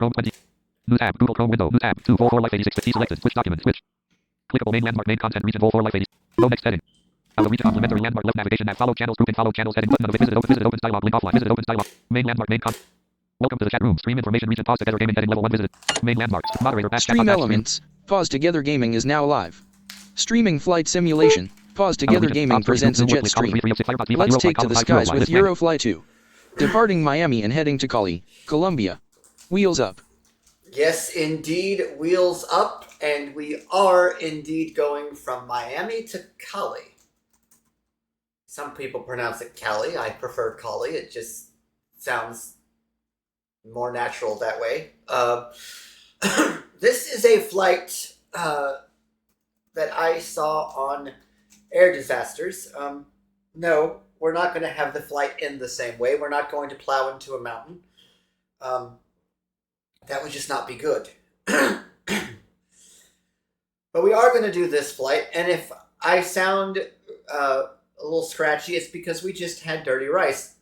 Chrome 20. New tab. Google Chrome window. New tab. 2 Vol 4 Life 86 50 selected. Switch document. Switch. Clickable main landmark main content region Vol 4 Life 80. No next heading. Our region complementary landmark left navigation map. Follow channels grouping. Follow channels heading button of it. Visit open dialog link offline. Visit open dialog. Main landmark main content. Welcome to the chat room. Stream information region. Pause together gaming heading level 1 visit. Main landmarks. Moderator back. Stream elements. Pause together gaming is now live. Streaming flight simulation. Pause together gaming presents a jet stream. Let's take to the skies with Eurofly 2. Departing Miami and heading to Kalli, Colombia. Wheels up. Yes, indeed, wheels up, and we are indeed going from Miami to Kalli. Some people pronounce it Kalli. I prefer Kalli. It just sounds more natural that way. This is a flight that I saw on Air Disasters. No, we're not going to have the flight end the same way. We're not going to plow into a mountain. That would just not be good. But we are going to do this flight, and if I sound a little scratchy, it's because we just had dirty rice.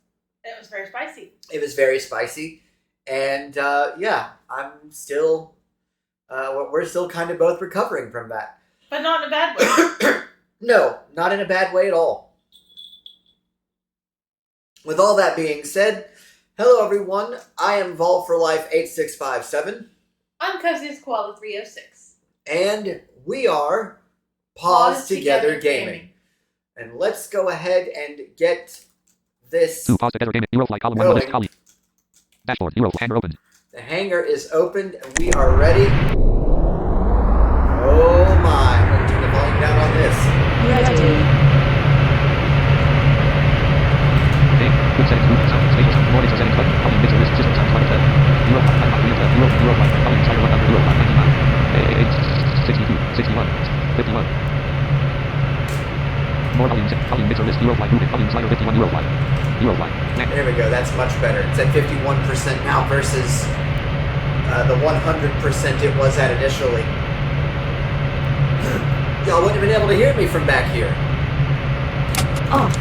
It was very spicy. It was very spicy, and yeah, I'm still, we're still kind of both recovering from that. But not in a bad way. No, not in a bad way at all. With all that being said, hello everyone, I am Vol for Life 8657. I'm Cousin's Koala 306. And we are Pause Together Gaming. And let's go ahead and get this Pause Together Gaming. Eurofly column 1 list Kalli. Dashboard. Eurofly hangar open. The hangar is opened and we are ready. Oh my, I'm going to turn the volume down on this. Ready. Good settings, group, sound, status, mornings are settings button, Kalli mixer list, system sounds 1 of 10. Eurofly, Eurofly, Kalli entire 100, Eurofly, 99. 62, 61, 51. More volumes, Kalli mixer list, Eurofly, grouping, volume slider 51, Eurofly. Eurofly. There we go, that's much better. It's at 51% now versus the 100% it was at initially. Y'all wouldn't have been able to hear me from back here. Off.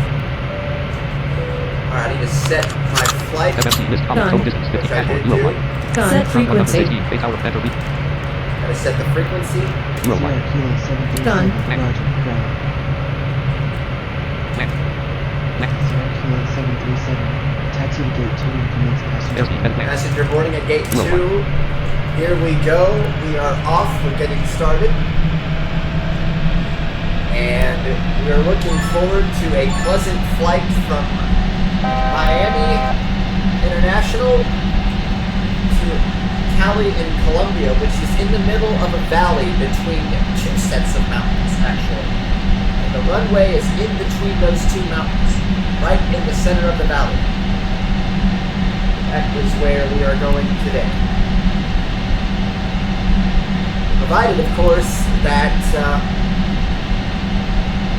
Alright, I need to set my flight. FMC list, column, total distance, 50, dashboard, Eurofly. Set frequency. 8 hour of better. Gotta set the frequency. Eurofly. Done. Next. Taxi to gate 2 and commence passenger. Airspeed, heading next. Passenger boarding at gate 2. Eurofly. Here we go. We are off. We're getting started. And we are looking forward to a pleasant flight from Miami International to Kalli in Colombia, which is in the middle of a valley between two sets of mountains, actually. And the runway is in between those two mountains, right in the center of the valley. That is where we are going today. Provided, of course, that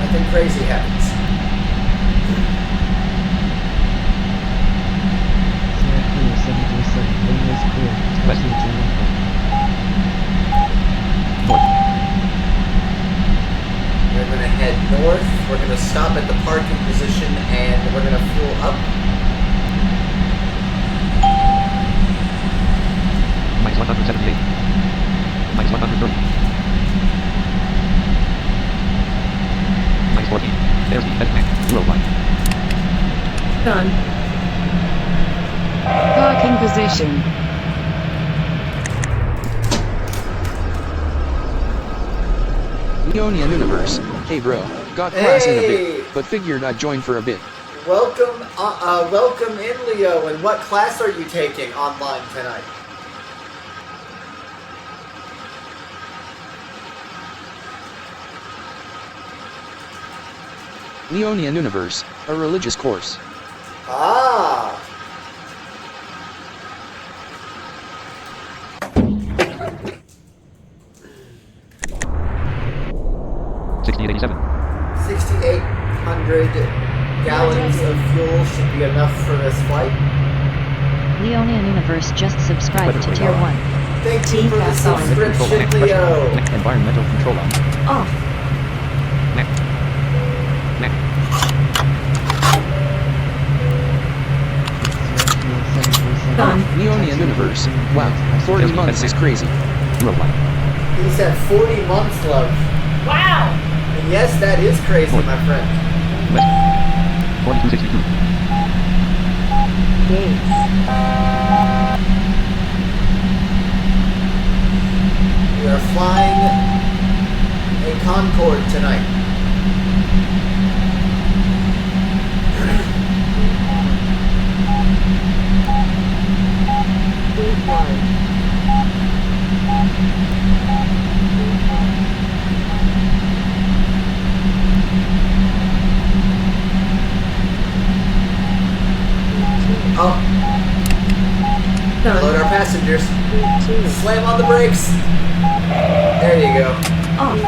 nothing crazy happens. We're going to head north. We're going to stop at the parking position and we're going to fuel up. Minus 178. Minus 130. Minus 14. Airspeed, heading next. Eurofly. Done. Parking position. Leonian Universe. Hey bro, got class in a bit, but figured I'd join for a bit. Welcome, welcome in, Leo. And what class are you taking online tonight? Leonian Universe, a religious course. Ah. $68.87. 6,800 gallons of fuel should be enough for this flight. Leonian Universe just subscribed to Tier 1. Thank you for the Control subscription, next. Pressure. Leo. Next. Environmental control on. Off. Next. Next. Done. Leonian Universe. Wow, 40 months is crazy. He said 40 months, love. Wow! And yes, that is crazy, my friend. West. 4262. We are flying a Concorde tonight. Oh, load Done. our passengers. Slam on the brakes. There you go. Off.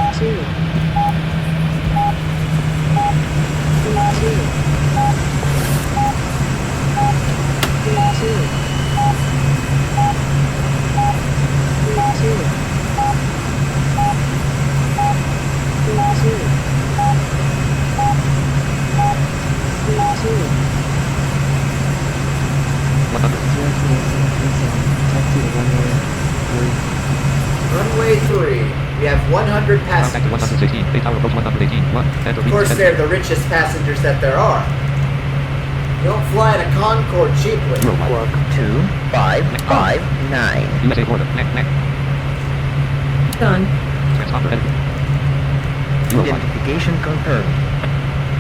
Taxi to runway 3. Runway 3. We have 100 Contact to passengers. 116. Base tower approach 118. 1. Enter Of course, reach. they're the richest passengers that there are. You don't fly in a Concorde cheaply. Squawk 2559. USA Florida. Done. Transponder edited. Identification confirmed.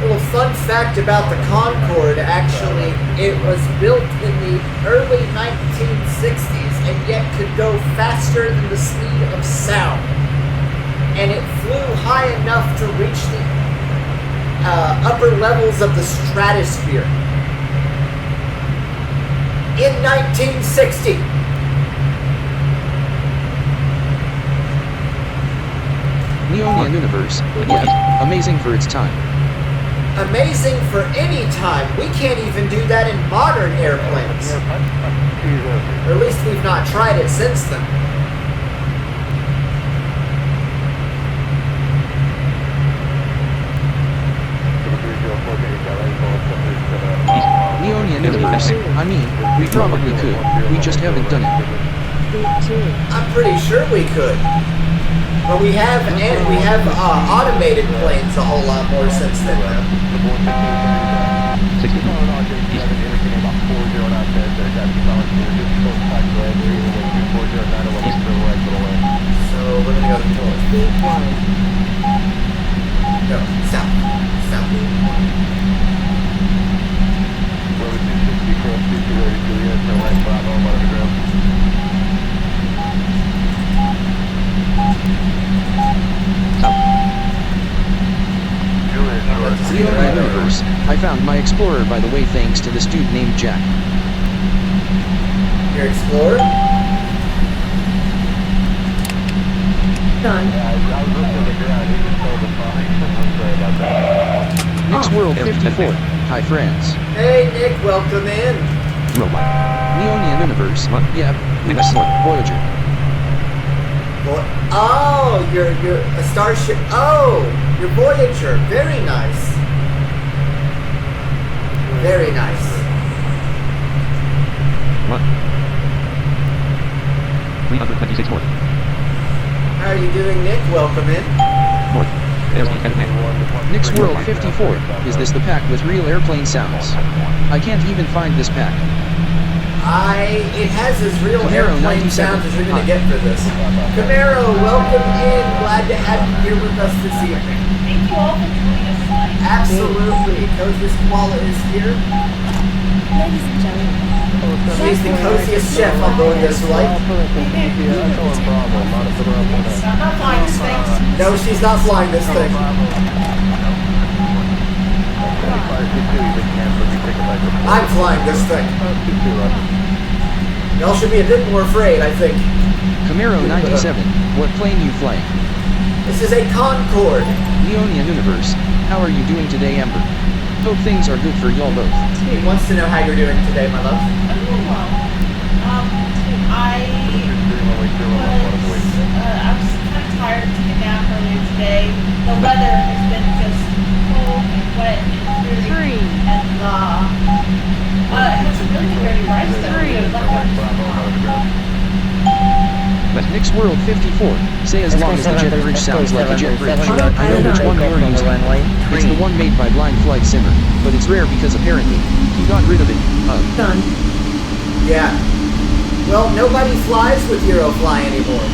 Little fun fact about the Concorde, actually, it was built in the early 1960s and yet could go faster than the speed of sound. And it flew high enough to reach the upper levels of the stratosphere. In 1960. Leonian Universe. Yeah, amazing for its time. Amazing for any time. We can't even do that in modern airplanes. Or at least we've not tried it since then. Leonian Universe. I mean, we probably could. We just haven't done it. I'm pretty sure we could. But we have automated planes a whole lot more since then. 62. So we're gonna go north. No, south. South. Leonian Universe. I found my Explorer, by the way, thanks to this dude named Jack. Your Explorer? Done. Next World 54. Hi, friends. Hey Nick, welcome in. Leonian Universe. Yeah, yes, Voyager. Oh, you're a starship. Oh, you're Voyager. Very nice. Very nice. What? 326 north. How are you doing, Nick? Welcome in. North. Airspeed headed man. Next World 54. Is this the pack with real airplane sounds? I can't even find this pack. It has as real Camaro airplane 97. sounds as you're gonna get for this. Camaro, welcome in. Glad to have you here with us this evening. Thank you all for joining us tonight. Absolutely. Coziest Koala is here. Ladies and gentlemen, She's the coziest chef on board this flight. I'm not flying this thing. No, she's not flying this thing. I'm flying this thing. Y'all should be a bit more afraid, I think. Camaro 97. What plane you flying? This is a Concorde. Leonian Universe. How are you doing today, Amber? Hope things are good for y'all both. He wants to know how you're doing today, my love. I'm doing well. I was kind of tired, took a nap earlier today. The weather has been just cold and wet and dreary. And it has really been very nice though. Like Nick's World 54. Say as long as the jet bridge sounds like a jet bridge. I know which one you're using. It's the one made by Blind Flight Simmer, but it's rare because apparently he got rid of it. Done. Yeah. Well, nobody flies with Eurofly anymore.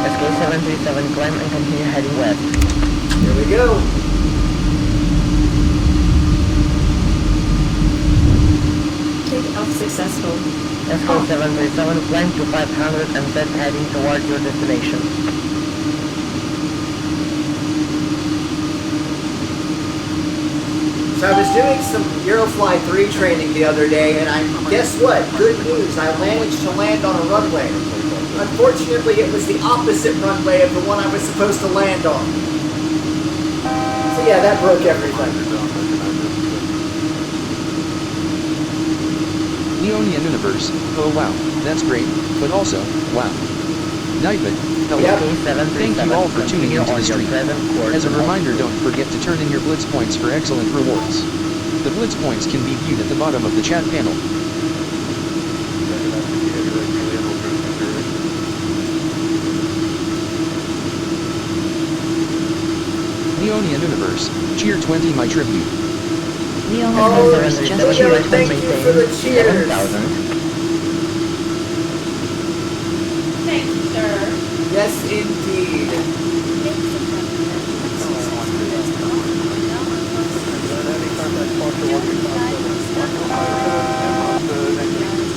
SK737, climb and continue heading west. Here we go. Take off successful. SK737, climb to 500 and set heading towards your destination. So I was doing some Eurofly 3 training the other day, and guess what? Good news, I managed to land on a runway. Unfortunately, it was the opposite runway of the one I was supposed to land on. So yeah, that broke everything. Leonian Universe. Oh wow, that's great. But also, wow. Nightbit, hello. Yep. Thank you all for tuning into the stream. As a reminder, don't forget to turn in your Blitz points for excellent rewards. The Blitz points can be viewed at the bottom of the chat panel. Leonian Universe, cheer 20 my tribute. Leonian Oh, Universe just Leo, cheered thank you for the cheers. 7,000. Thank you, sir. Yes, indeed.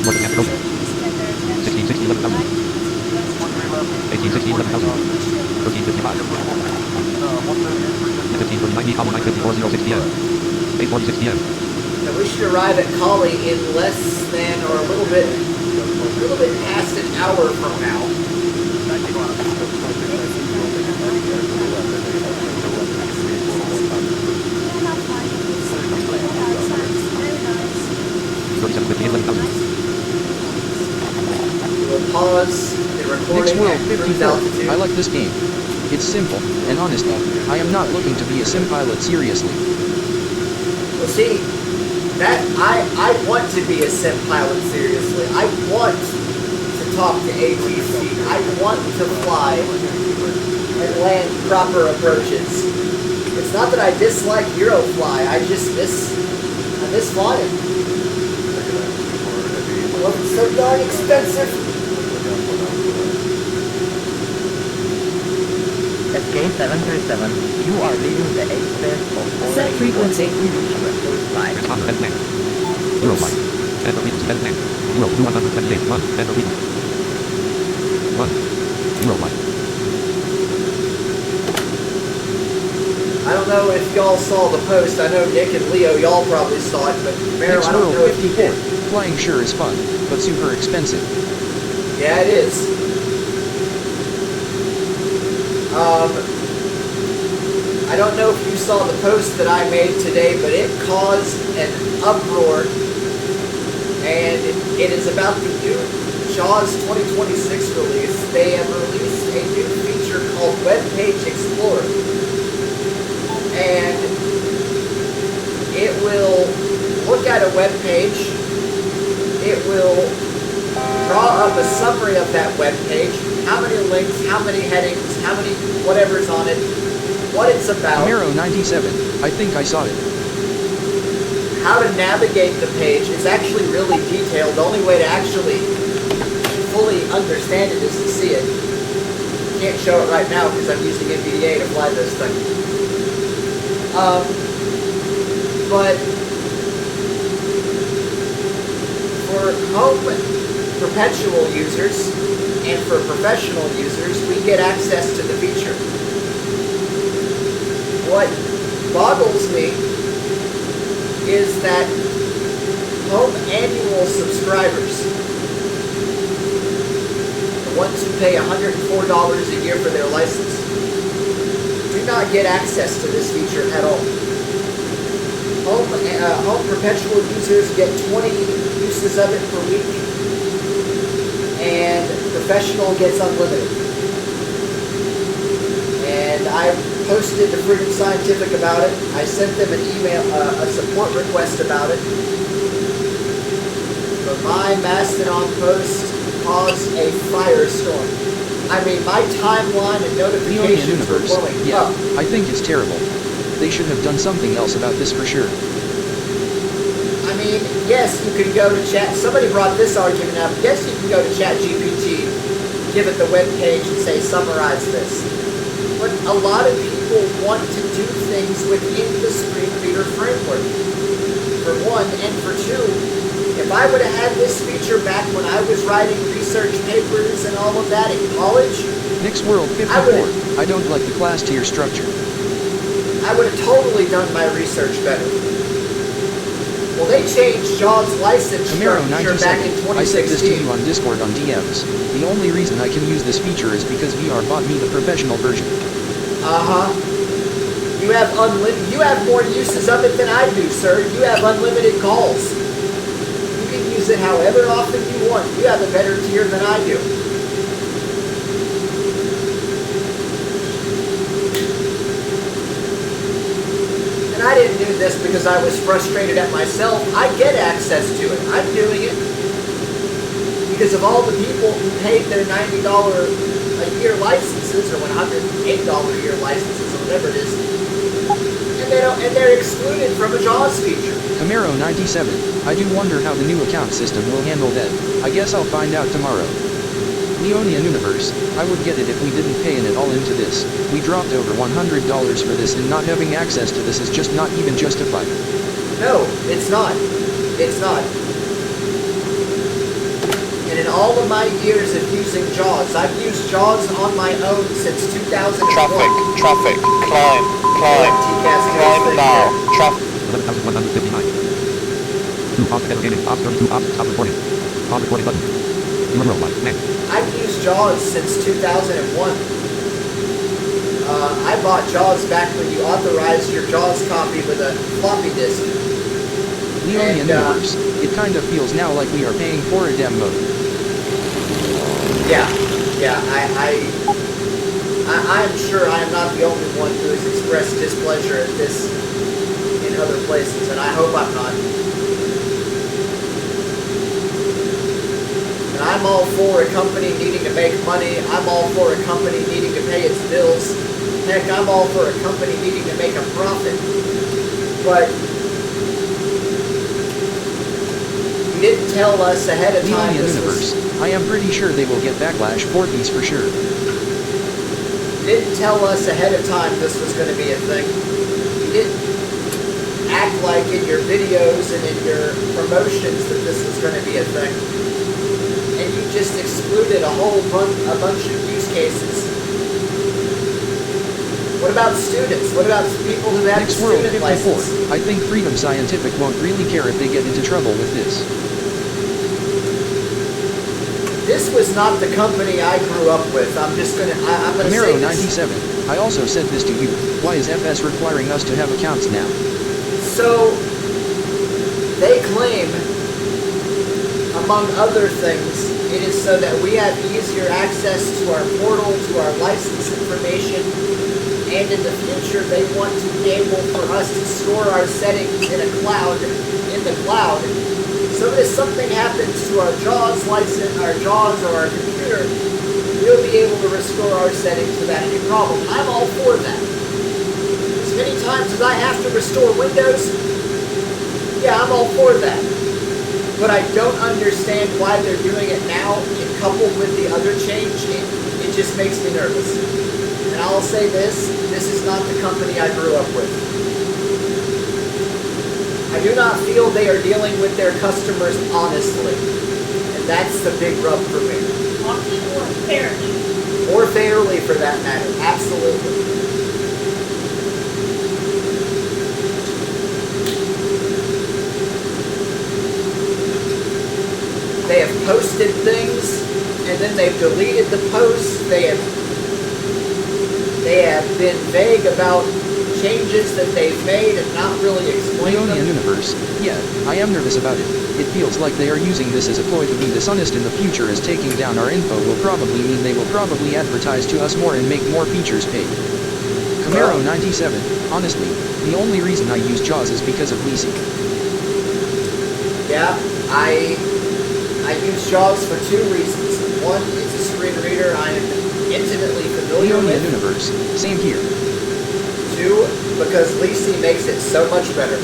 More than half the 1660, 11,000. 1860, 11,000. 1355. 1539, 954, 06 p.m. 846 p.m. And we should arrive at Kalli in less than, or a little bit past an hour from now. We'll pause the Nick's recording World at cruise 54. altitude. I like this game. It's simple, and honestly, I am not looking to be a sim pilot seriously. Well, see, that I want to be a sim pilot seriously. I want to talk to ATC. I want to fly and land proper approaches. It's not that I dislike Eurofly. I just miss flying. Well, it's so darn expensive. SK737, you are leaving the airspace of Set frequency. Respond to plan. Eurofly. And the frequency plan. Euro 278. 1. And the frequency. 1. Eurofly. I don't know if y'all saw the post. I know Nick and Leo, y'all probably saw it, but Meryl, Nick's I don't World know if you 54. did. Flying sure is fun, but super expensive. Yeah, it is. I don't know if you saw the post that I made today, but it caused an uproar, and it is about the new JAWS 2026 release. They have released a new feature called Web Page Explorer, and it will look at a web page. It will draw up a summary of that web page, how many links, how many headings, how many whatever's on it, what it's about, Camaro 97, I think I saw it. how to navigate the page. It's actually really detailed. The only way to actually fully understand it is to see it. Can't show it right now because I'm using NVDA to fly this thing. But for home perpetual users and for professional users, we get access to the feature. What boggles me is that home annual subscribers, the ones who pay $104 a year for their license, do not get access to this feature at all. Home home perpetual users get 20 uses of it per week, and professional gets unlimited. And I posted to Freedom Scientific about it. I sent them an email, a support request about it. But my Mastodon post caused a firestorm. I mean, my timeline and notifications were blowing up. I think it's terrible. They should have done something else about this for sure. I mean, yes, you can go to chat. Somebody brought this argument up. Yes, you can go to ChatGPT, give it the web page, and say, summarize this. But a lot of people want to do things within the screen reader framework, for one, and for two, if I would have had this feature back when I was writing research papers and all of that in college, Next World 54, I don't like the class tier structure. I would have totally done my research better. Well, they changed JAWS license Camaro structure back in 97, I said this to 2016. you on Discord on DMs. The only reason I can use this feature is because VR bought me the professional version. Uh-huh. You have more uses of it than I do, sir. You have unlimited calls. You can use it however often you want. You have a better tier than I do. And I didn't do this because I was frustrated at myself. I get access to it. I'm doing it because of all the people who paid their $90 a year licenses, or $108 a year licenses, or whatever it is, and they're excluded from a JAWS feature. Camaro 97, I do wonder how the new account system will handle that. I guess I'll find out tomorrow. Leonian Universe, I would get it if we didn't pay it all into this. We dropped over $100 for this, and not having access to this is just not even justified. No, it's not. It's not. And in all of my years of using JAWS, I've used JAWS on my own since 2001. Traffic, climb now, traffic. 11,159. 2 pause together gaming, pause 32, pause, stop recording. Pause recording button. You are worldwide, man. I've used JAWS since 2001. I bought JAWS back when you authorized your JAWS copy with a floppy disk. Leonian Universe, it kind of feels now like we are paying for a demo mode. Yeah, I'm sure I am not the only one who has expressed displeasure at this in other places, and I hope I'm not. And I'm all for a company needing to make money. I'm all for a company needing to pay its bills. Heck, I'm all for a company needing to make a profit. But you didn't tell us ahead of time Leonian this Universe, was... I am pretty sure they will get backlash for these for sure. You didn't tell us ahead of time this was going to be a thing. You didn't act like in your videos and in your promotions that this was going to be a thing. And you just excluded a bunch of use cases. What about students? What about people who have Next World student 54, license? I think Freedom Scientific won't really care if they get into trouble with this. This was not the company I grew up with. I'm gonna Camaro say this. 97, I also said this to you. Why is FS requiring us to have accounts now? So, they claim, among other things, it is so that we have easier access to our portal, to our license information, and in the future they want to be able for us to store our settings in the cloud, so that if something happens to our JAWS license, our JAWS or our computer, we'll be able to restore our settings without any problem. I'm all for that. As many times as I have to restore Windows, yeah, I'm all for that. But I don't understand why they're doing it now, and coupled with the other change, it just makes me nervous. And I'll say this is not the company I grew up with. I do not feel they are dealing with their customers honestly. And that's the big rub for me. Honestly or fairly? Or fairly, for that matter. Absolutely. They have posted things, and then they've deleted the posts. They have been vague about changes that they've made and not really explain Leonia them. Universe. Yeah, I am nervous about it. It feels like they are using this as a ploy to be dishonest in the future, as taking down our info will probably mean they will probably advertise to us more and make more features paid. Camaro 97, honestly, the only reason I use JAWS is because of leasing. Yeah, I use JAWS for two reasons. One, it's a screen reader I am intimately familiar Leonia with. Universe, same here. Two, because leasing makes it so much better.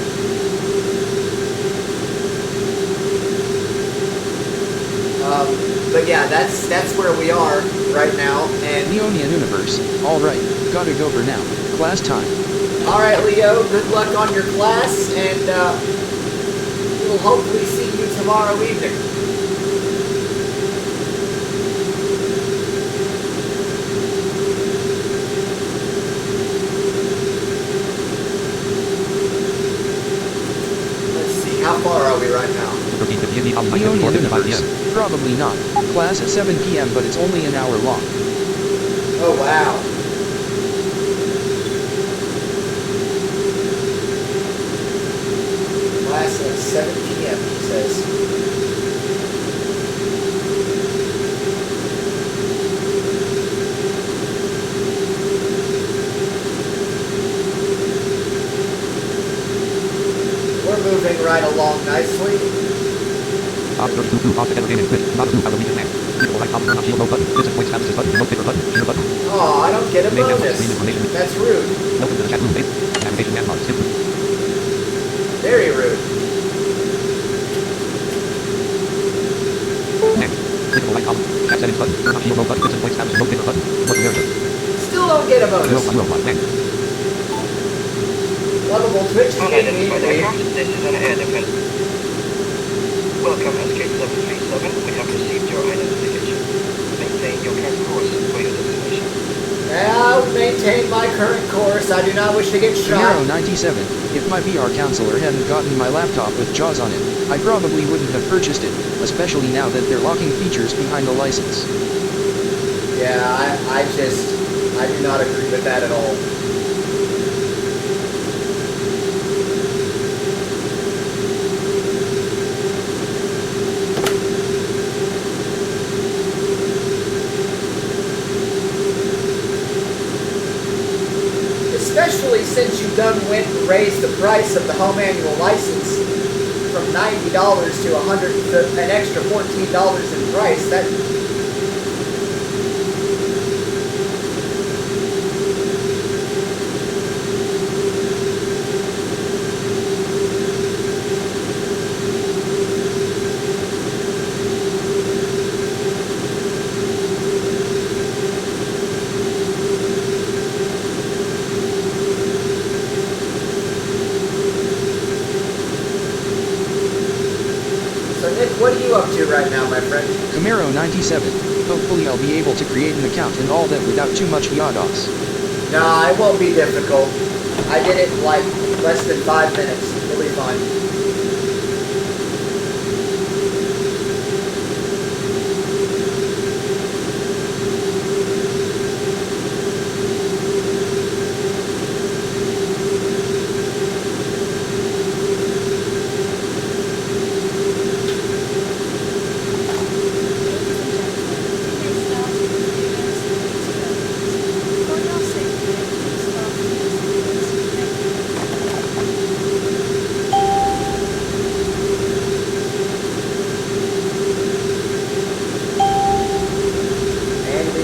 But yeah, that's where we are right now, and Leonia Universe, alright, gotta go for now. Class time. alright Leo, good luck on your class, and we'll hopefully see you tomorrow evening. Let's see, how far are we right now? Leonia Universe, probably not. Class at 7 p.m. but it's only an hour long. Oh wow. Class at 7 p.m. he says. We're moving right along nicely. Pause 32 pause together gaming quit. Not to have a weekend man. People like turn on shield mode button. Visit point statuses button. Remote paper button. Share button. Oh, I don't get a Main network bonus. screen information. That's rude. Welcome to the chat room. Navigation landmark. Skip. Very rude. Next. Clickable like column. Chat settings button. Turn on shield mode button. Visit point status. Remote paper button. North America. Still don't get a bonus. 0.01. Next. Lovable Twitch is getting me. This is an air defense. Welcome SK737. We have received your identification. Maintain your current course for your destination. I'll maintain my current course. I do not wish to get shot. Camaro 97, if my VR counselor hadn't gotten my laptop with JAWS on it, I probably wouldn't have purchased it, especially now that they're locking features behind the license. Yeah, I do not agree with that at all. Especially since you done went and raised the price of the home annual license from $90 to an extra $14 in price. That what are you up to right now, my friend? Camaro 97, hopefully I'll be able to create an account and all that without too much yados. Nah, it won't be difficult. I did it in like less than 5 minutes. It'll be fine.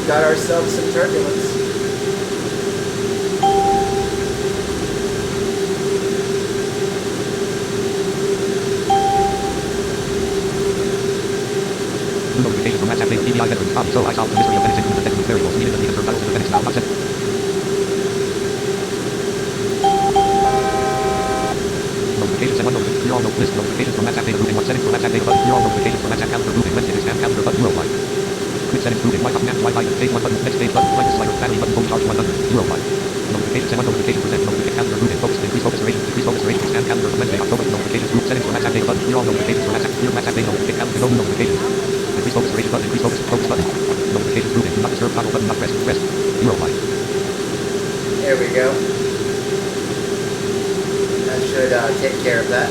Got ourselves some turbulence. New notification from WhatsApp data TBI veterans. Copy. So I solved the mystery of Bennett's include the technical variables needed to reconfirm titles of the Bennett's now. Not set. Notifications and one notification. Clear all list notifications from WhatsApp data grouping. One settings for WhatsApp data button. Clear all notifications from WhatsApp calendar grouping. Wednesday expand calendar button. 0 line. Quick settings grouping. Wi-Fi command. Wi-Fi page 1 button. Next page button. Flight slider. Battery button. Phone charge 100. 0 line. Notifications and one notification present. Notification calendar grouping. Focus. Increase focus duration. Decrease focus duration. Expand calendar for Wednesday. October. Notifications group. Settings for WhatsApp data button. Clear all notifications for WhatsApp. Clear WhatsApp data. Notification calendar. No new notifications. Increase focus duration button. Increase focus button. Notifications grouping. Do not disturb toggle button. Not pressed. 0 line. There we go. take care of that.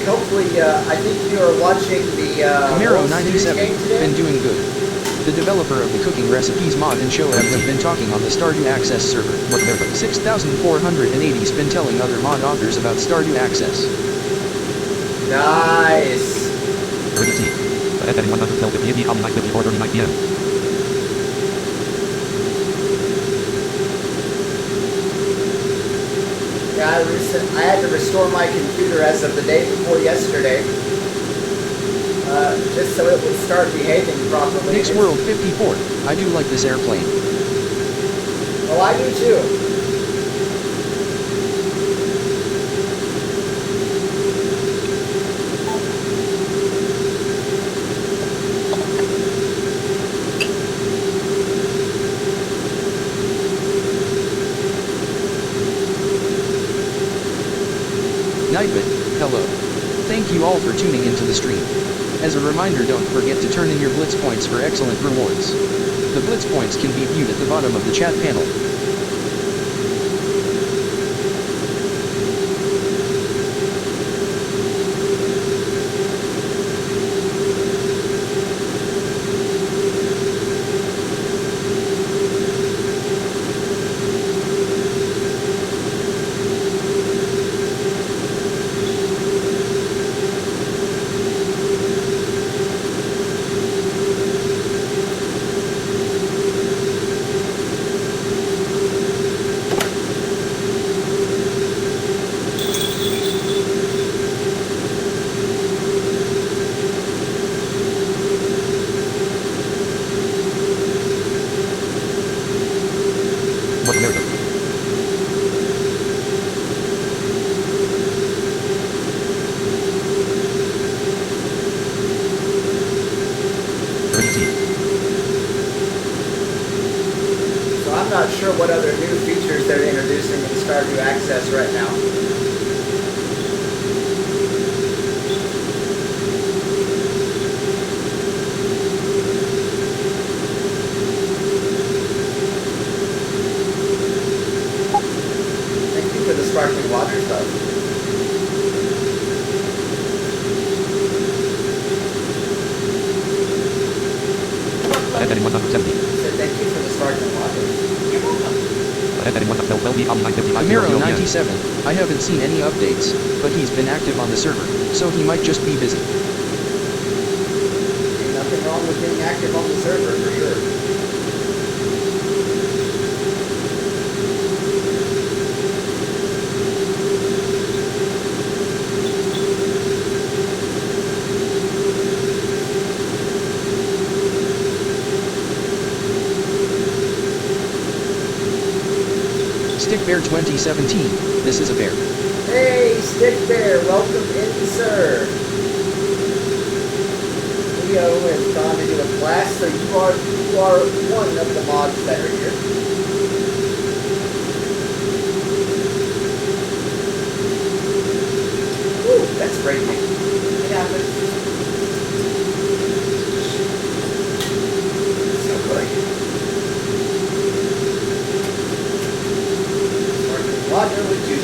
Hopefully, I think you are watching the Camaro World Series 97, game today. been doing good. The developer of the Cooking Recipes mod and show have been talking on the Stardew Access server. 6,480 been telling other mod authors about Stardew Access. Nice. Urgency. Ahead heading 112 50 AD, Kalli 9:54, 39 PM. Yeah, I had to restore my computer as of the day before yesterday, just so it would start behaving properly. Nick's World 54, I do like this airplane. Oh, I do too. Nightbit, hello. Thank you all for tuning into the stream. As a reminder, don't forget to turn in your Blitz points for excellent rewards. The Blitz points can be viewed at the bottom of the chat panel. So I'm not sure what other new features they're introducing in Stardew Access right now. Thank you for the sparkling water stuff. Ahead heading 170. Said thank you for the sparkling water. You're welcome. Ahead heading 112 12 Kalli 9:55. Camaro 97, I haven't seen any updates, but he's been active on the server, so he might just be busy. Ain't nothing wrong with being active on the server for sure. Stick Bear 2017, this is a bear. Hey, Stick Bear, welcome in, sir. Leo has gone to do a class, so you are one of the mods that are here. Ooh, that's breaking. It happens. So good. Sparkling water with juice.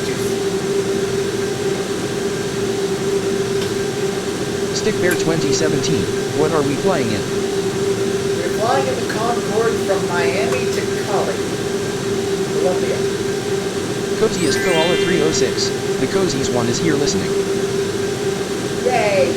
Stick Bear 2017, what are we flying in? We're flying in the Concorde from Miami to Kalli, Colombia. Cozy is Koala 306, the Cozies one is here listening. Yay!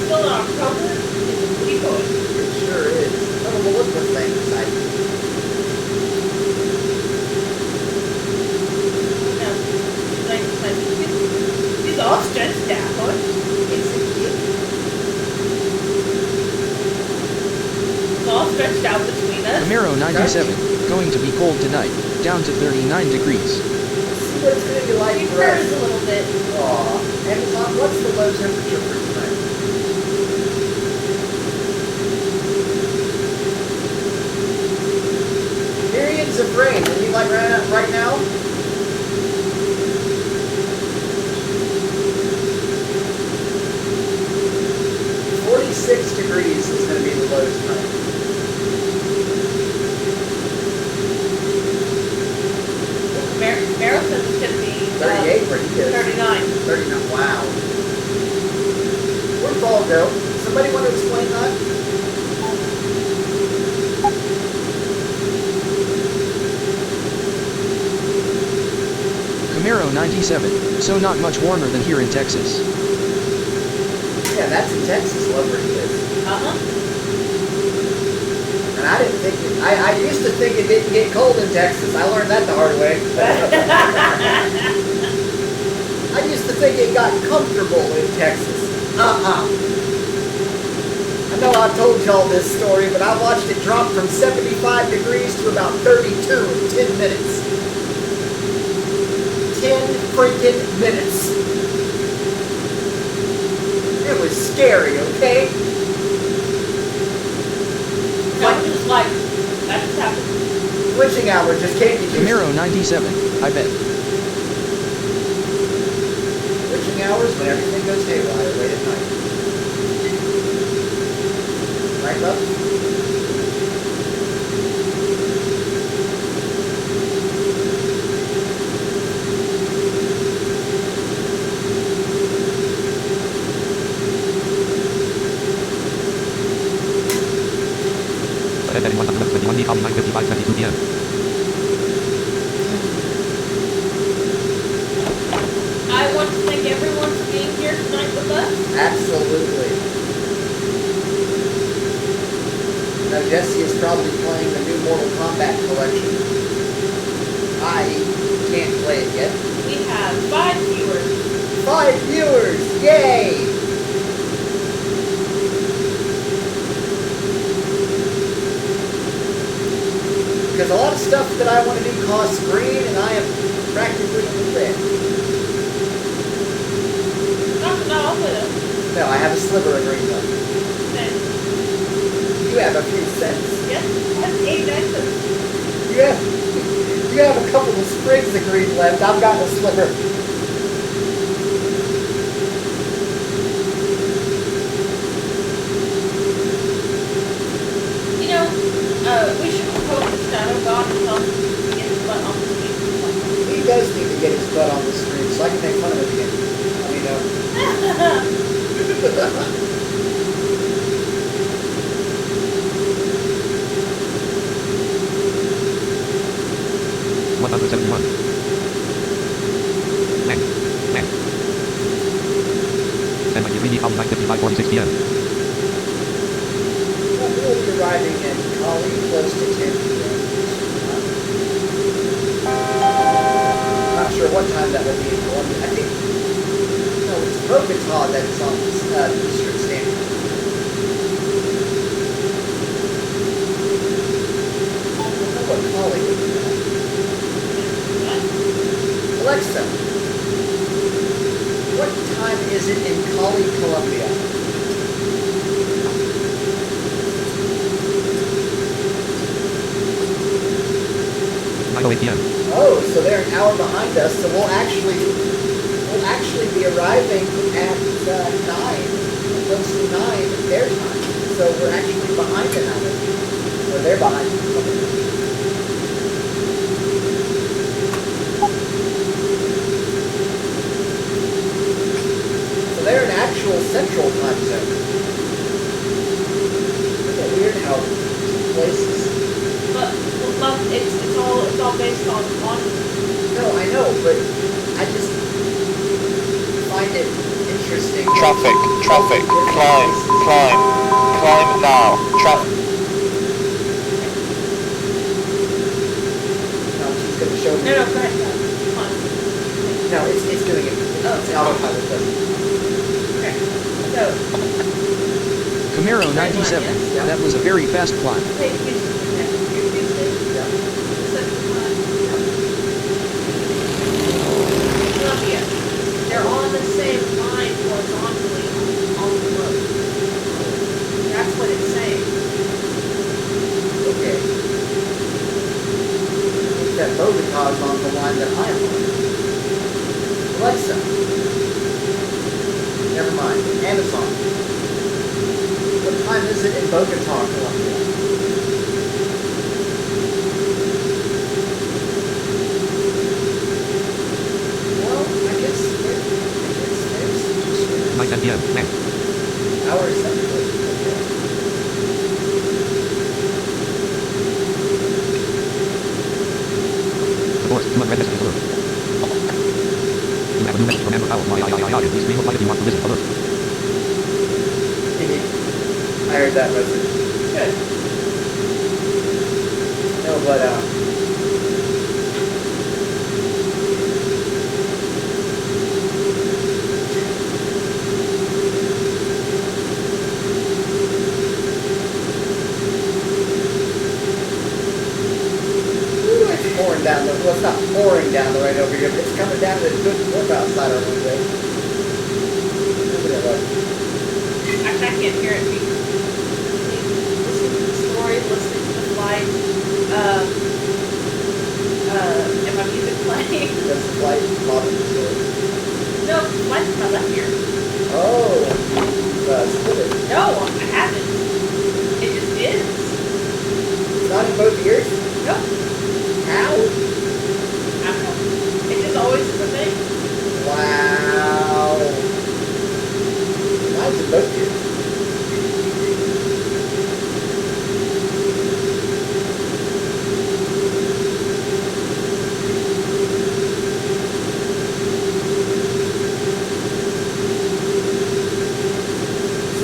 still in October. It's a pretty boy. It sure is. I don't know what the things He's all stressed out. It's a kid. It's all stretched out between us. Camaro 97, going to be cold tonight, down to 39 degrees. Let's see what it's going to be like He for us. purrs a little bit. Aw. Amazon, what's the low temperature for tonight? Periods of rain. Would you like right now? Degrees is going to be the low tonight. Meryl says it's going to be 38 where he is. 39. 39. Wow. Where'd ball go? Somebody want to explain that? Camaro 97, so not much warmer than here in Texas. Yeah, that's in Texas, wherever he is. And I didn't think it, I used to think it didn't get cold in Texas. I learned that the hard way. I used to think it got comfortable in Texas. I know I've told y'all this story, but I watched it drop from 75 degrees to about 32 in 10 minutes. 10 freaking minutes. It was scary, okay? No, it was like, that just happened. Witching hour just came to you. Camaro 97, I bet. Witching hours when everything goes haywire late at night. Right, love? Heading 121 Kalli 9:55:22 p.m. I want to thank everyone for being here tonight with us. Absolutely. Now Jesse is probably playing the new Mortal Kombat collection. I can't play it yet. We have 5 viewers. 5 viewers! Yay! Because a lot of stuff that I want to do costs green, and I am practically lit. Not all of them. No, I have a sliver of green left. You have a few cents. Yes, I have 8 cents. You have a couple of sprigs of green left. I've got a sliver. You know, we should propose to Shadow God and tell him to get his butt on the street. He does need to get his butt on the stream, so I can make fun of him again. I mean, 171. Man. 10:93 Kalli 9:55:46 p.m. we'll be arriving in Kalli close to 10 p.m. Not sure what time that will be in Colombia. I think, no, it's Bogota that is on Eastern Standard Time. I don't know what Kalli would be at. Alexa, what time is it in Kalli, Colombia? 9:08 p.m. Oh, so they're an hour behind us, so we'll actually be arriving at 9, close to 9 their time. So we're actually behind an hour. Or they're behind us. So they're an actual central time zone. Isn't it weird how places... But it's all based on quantity. No, I know, but I just find it interesting. Traffic, traffic, climb now, traffic. She's going to show me. No, go ahead. No, come on. No, it's doing it. It's autopilot does it. Okay. So, Camaro 97. That was a very fast climb. hey, Houston. Columbia. They're on the same line horizontally on the road. That's what it's saying. Okay. I think that Bogotá is on the line that I am on. Alexa. Never mind. Amazon. What time is it in Bogotá, Colombia? Well, I guess there's 9:10 p.m. Next. hour central. Okay. Of course, 200 messages alert. You have a new message from Amber Powell. Please screen reply if you want to listen. Alert. I heard that message. Good. No, but ooh, it's pouring down the. Well, it's not pouring down the right over here, but it's coming down to a good flip outside our window. Look at that. Actually, I can't hear it. Listening to the story, listening to the flight. Am I music playing? That's the flight model story. No, flight's in my left ear. Oh, split it. No, I haven't. It just is. It's not in both ears? Nope. How? I don't know. It just always is a thing. Wow. Mine's in both ears.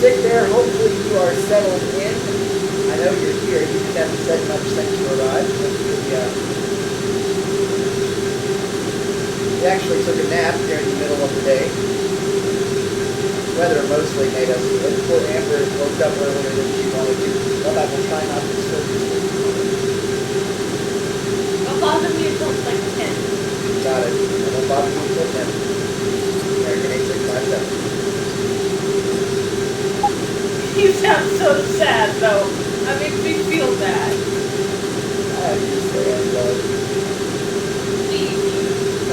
Stick there. Hopefully you are settled in. I know you're here. You didn't have to say much since you arrived. We actually took a nap during the middle of the day. Weather mostly made us do it. Poor Amber woke up earlier than she wanted to. But I will try not to disturb you. Don't bother me until it's like 10. Got it. I won't bother you until 10. American 8657. You sound so sad, though. That makes me feel bad. I understand, love.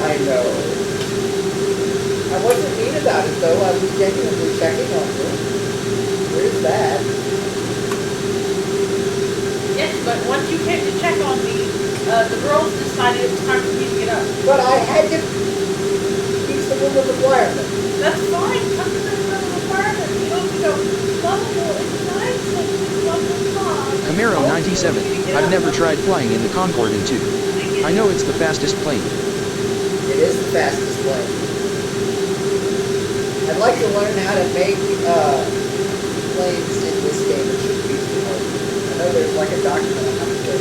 I know. I wasn't mean about it, though. I was genuinely checking on you. Where's that? Yes, but once you came to check on me, the girls decided it was time for me to get up. But I had to use the room of requirement. That's fine. Come to the room of requirement. You don't have to go, lovable, it's nice, it's lovable. Camaro 97. I've never tried flying in the Concorde in 2. I know it's the fastest plane. It is the fastest plane. I'd like to learn how to make planes in this game. It shouldn't be too hard. I know there's like a document on how to do it.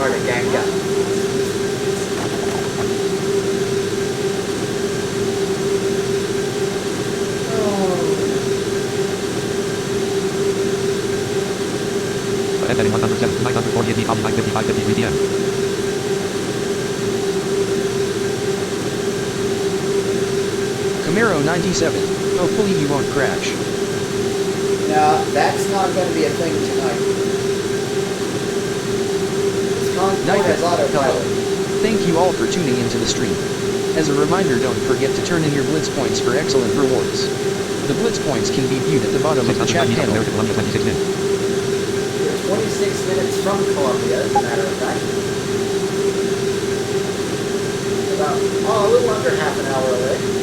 try to gang up. Ahead heading 107, 940 AD, Kalli 955, 53 PM. Camaro 97. Hopefully you won't crash. No, that's not going to be a thing tonight. This Concord has autopilot. Thank you all for tuning into the stream. As a reminder, don't forget to turn in your Blitz points for excellent rewards. The Blitz points can be viewed at the bottom of the chat 690 panel. American Columbia 26 min. We're 26 minutes from Columbia, as a matter of fact. About, a little under half an hour away.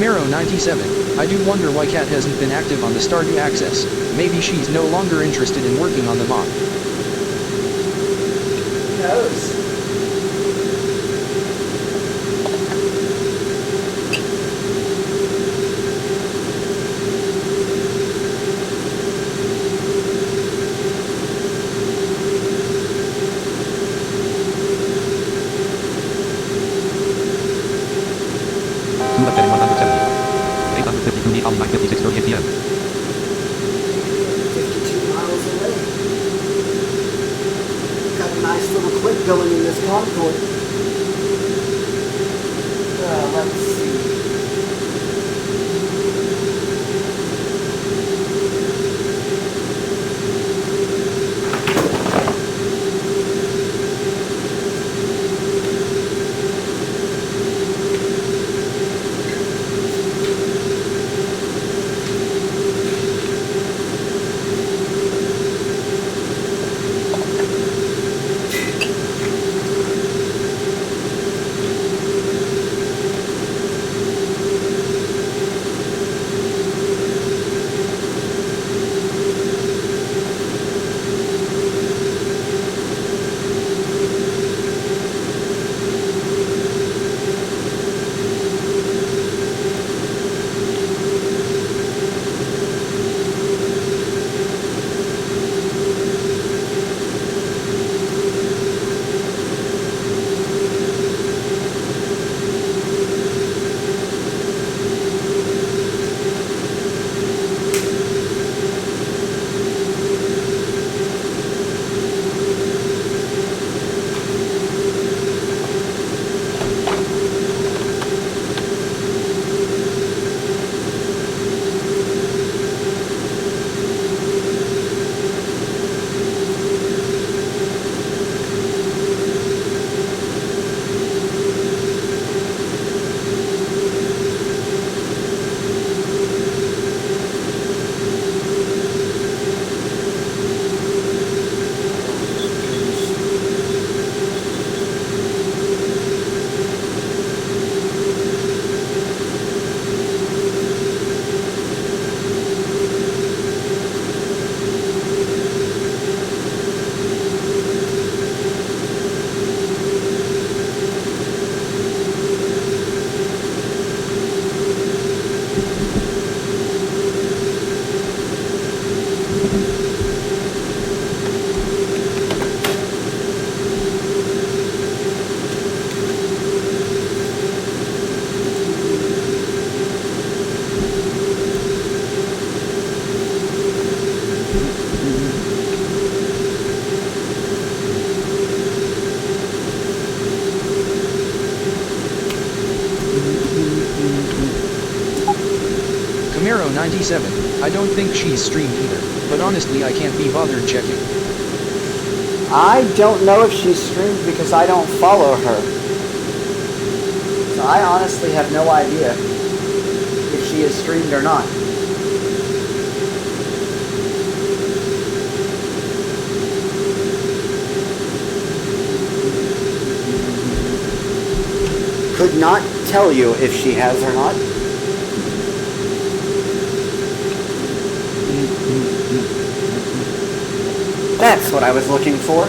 Camaro 97, I do wonder why Kat hasn't been active on the Stardew Access. Maybe she's no longer interested in working on the mod. Who knows? Left heading 170. 850 to me, Kalli 9:56:38 p.m. 52 miles away. Got a nice little clip going in this Concorde. Let's see. Camaro 97, I don't think she's streamed either, but honestly I can't be bothered checking. I don't know if she's streamed because I don't follow her. So I honestly have no idea if she is streamed or not. Could not tell you if she has or not. That's what I was looking for.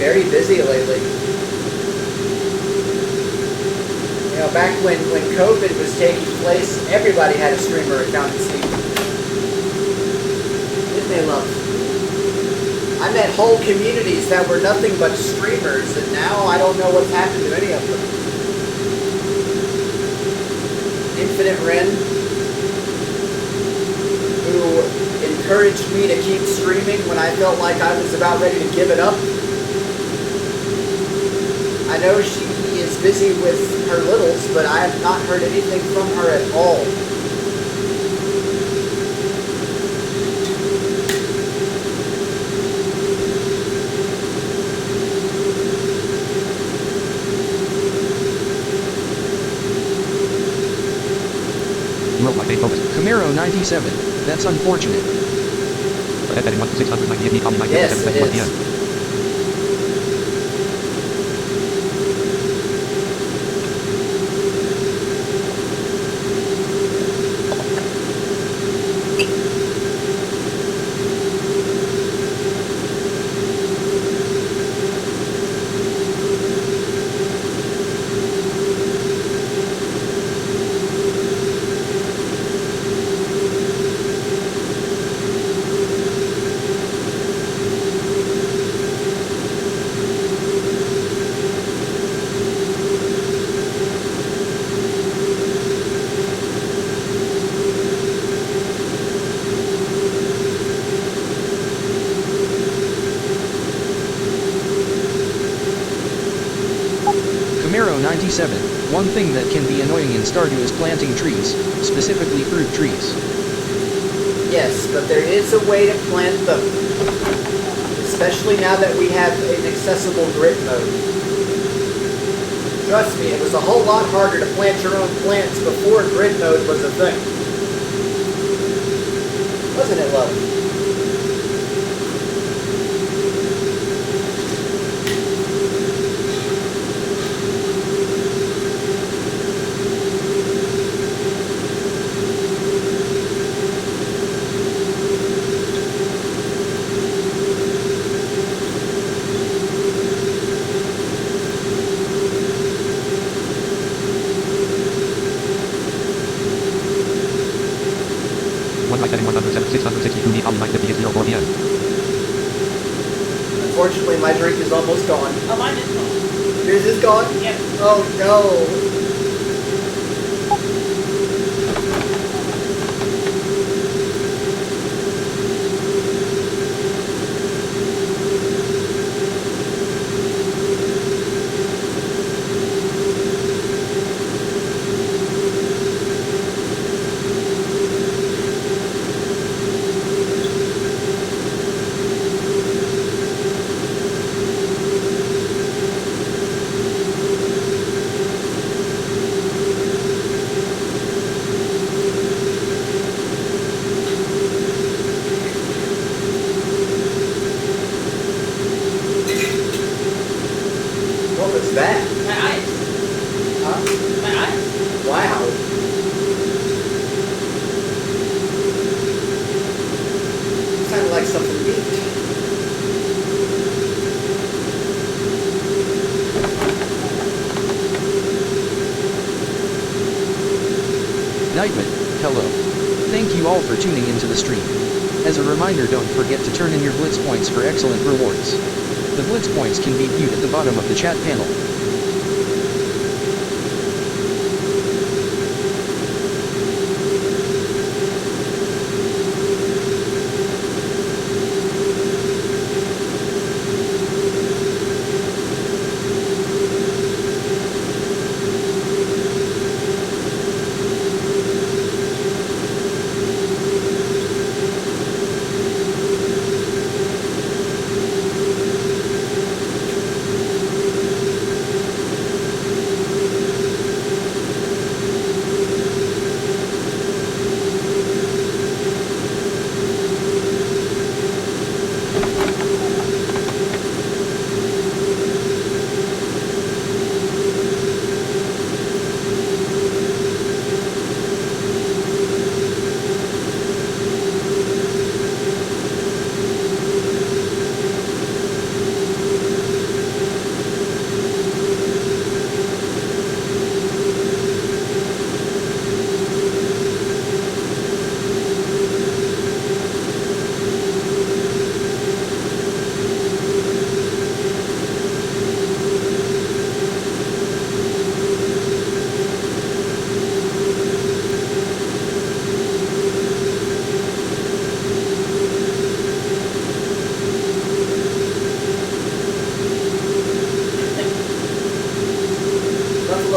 very busy lately. You know, back when COVID was taking place, everybody had a streamer account at Steam. Didn't they, love? I met whole communities that were nothing but streamers, and now I don't know what's happened to any of them. Infinite Ren, who encouraged me to keep streaming when I felt like I was about ready to give it up. I know she is busy with her littles, but I have not heard anything from her at all. Camaro 97. That's unfortunate. Yes, it is. Camaro 97. One thing that can be annoying in Stardew is planting trees, specifically fruit trees. Yes, but there is a way to plant them. Especially now that we have an accessible grid mode. Trust me, it was a whole lot harder to plant your own plants before grid mode was a thing. Wasn't it, love? Unfortunately, my drink is almost gone. Oh, mine is gone. Yours is gone? Yep. Oh no. What was that? My eyes. Huh? My eyes. Wow. Sounded like something beeped. Nightman, hello. Thank you all for tuning into the stream. As a reminder, don't forget to turn in your Blitz points for excellent rewards. The Blitz points can be viewed at the bottom of the chat panel.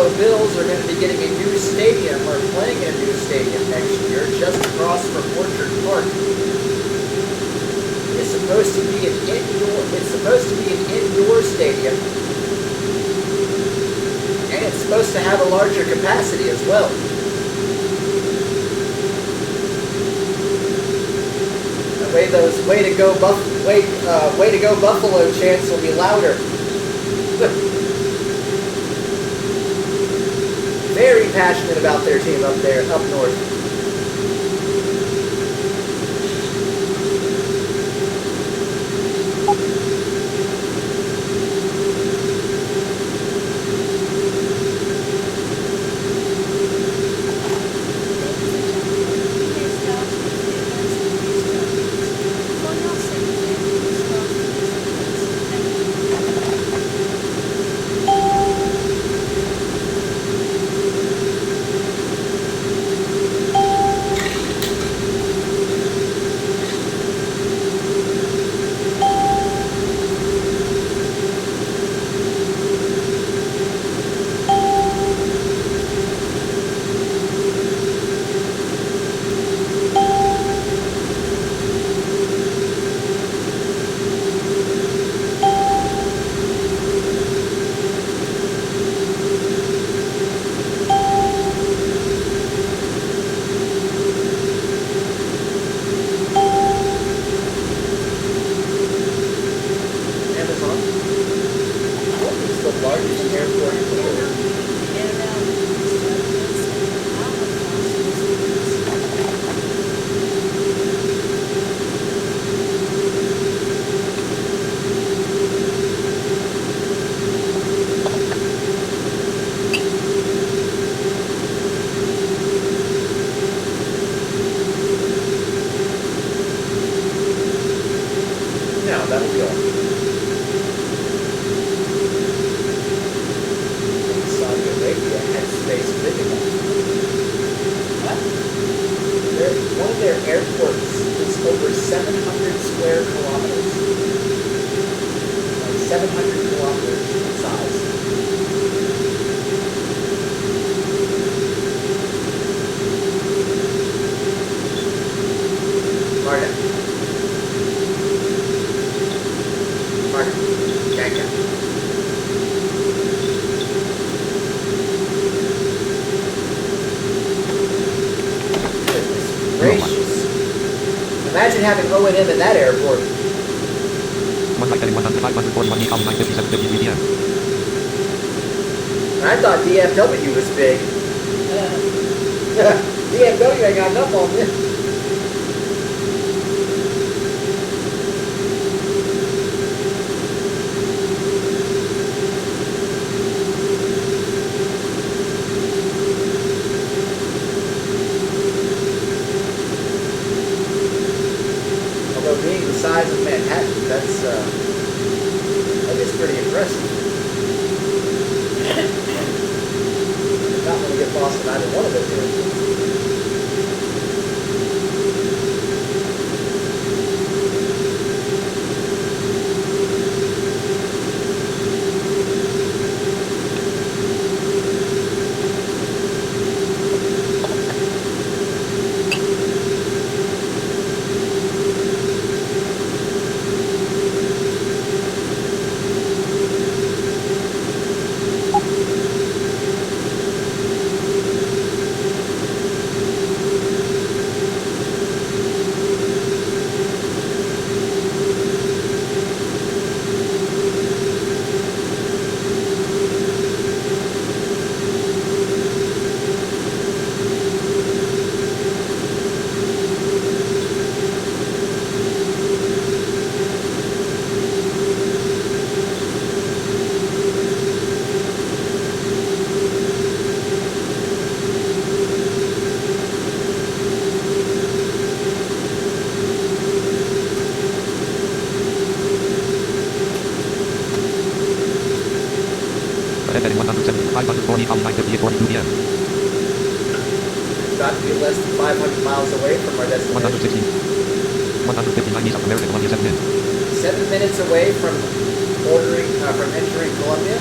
Buffalo Bills are going to be getting a new stadium, or playing in a new stadium next year, just across from Orchard Park. It's supposed to be an indoor stadium, and it's supposed to have a larger capacity as well. Way to go Buffalo chants will be louder. Very passionate about their team up there, up north. Imagine having O&M in that airport. I thought DFW was big. DFW ain't got enough on this. Being the size of Manhattan, that is pretty impressive. Not going to get lost in either one of those airports. Heading 170, 540, Kalli 9:58, 42 p.m. We've got to be less than 500 miles away from our destination. 159 South America, Colombia, 7 minutes. 7 minutes away from entering Colombia.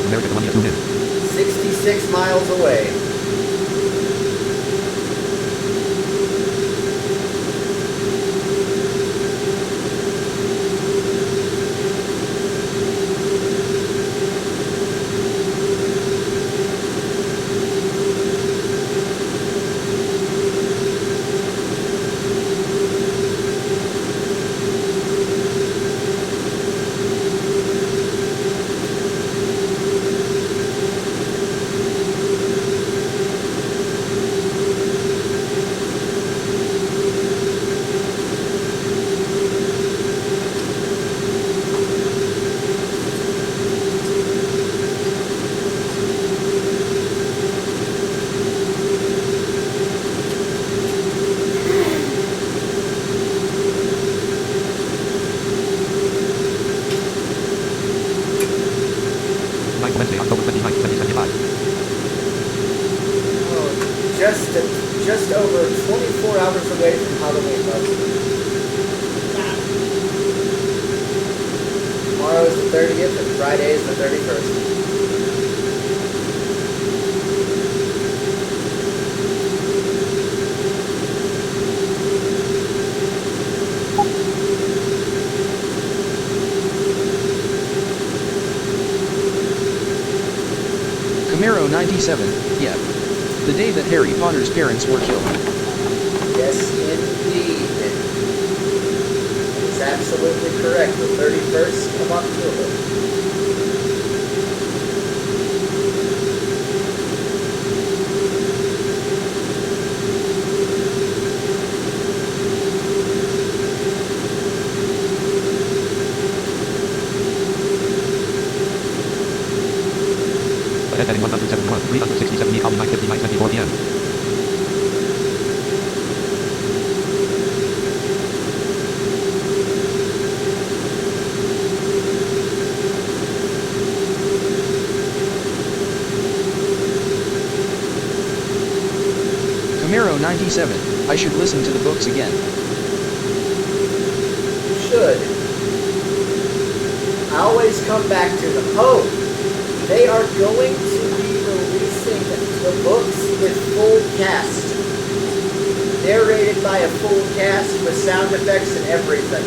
South America, Colombia, tune in. 66 miles away. Wednesday, October 29th, 2075. Oh, just over 24 hours away from Halloween, folks. Tomorrow is the 30th and Friday is the 31st. Camaro 97, yeah. The day that Harry Potter's parents were killed. Yes, indeed. That is absolutely correct. The 31st of October. Ahead heading 171, 367 Kalli 9:59, 24 p.m. Camaro 97, I should listen to the books again. You should. I always come back to them. Oh, they are going to be releasing the books with full cast. Narrated by a full cast with sound effects and everything.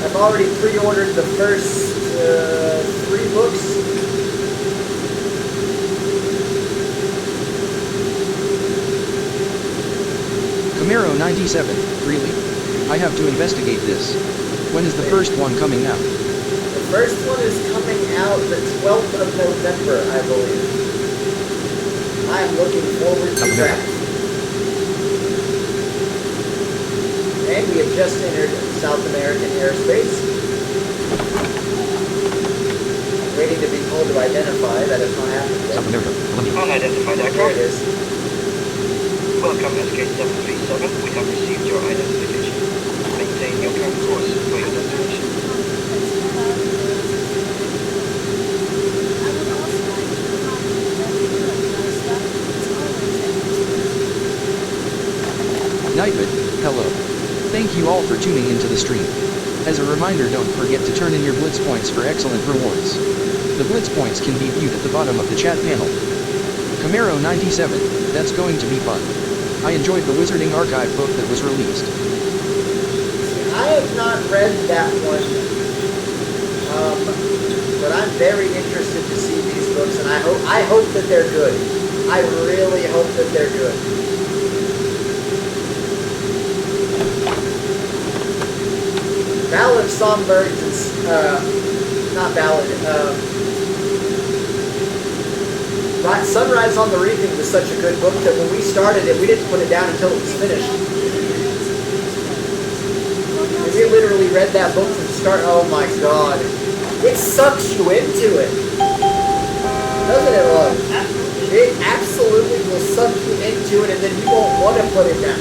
I've already pre-ordered the first 3 books. Camaro 97, really? I have to investigate this. When is the first one coming out? The first one is coming out the 12th of November, I believe. I'm looking forward to that. And we have just entered South American airspace. I'm waiting to be told to identify. That has not happened yet. South America, Colombia. Unidentified There aircraft. it is. Welcome SK-737. We have received your identification. Maintain your current course for your destination. Nightbit, hello. Thank you all for tuning into the stream. As a reminder, don't forget to turn in your Blitz points for excellent rewards. The Blitz points can be viewed at the bottom of the chat panel. Camaro 97, that's going to be fun. I enjoyed the Wizarding Archive book that was released. I have not read that one, but I'm very interested to see these books, and I hope that they're good. I really hope that they're good. Ballad of Songbirds and not Ballad. Sunrise on the Reaping was such a good book that when we started it, we didn't put it down until it was finished. And we literally read that book from start. Oh my god. It sucks you into it. Doesn't it, love? It absolutely will suck you into it, and then you won't want to put it down.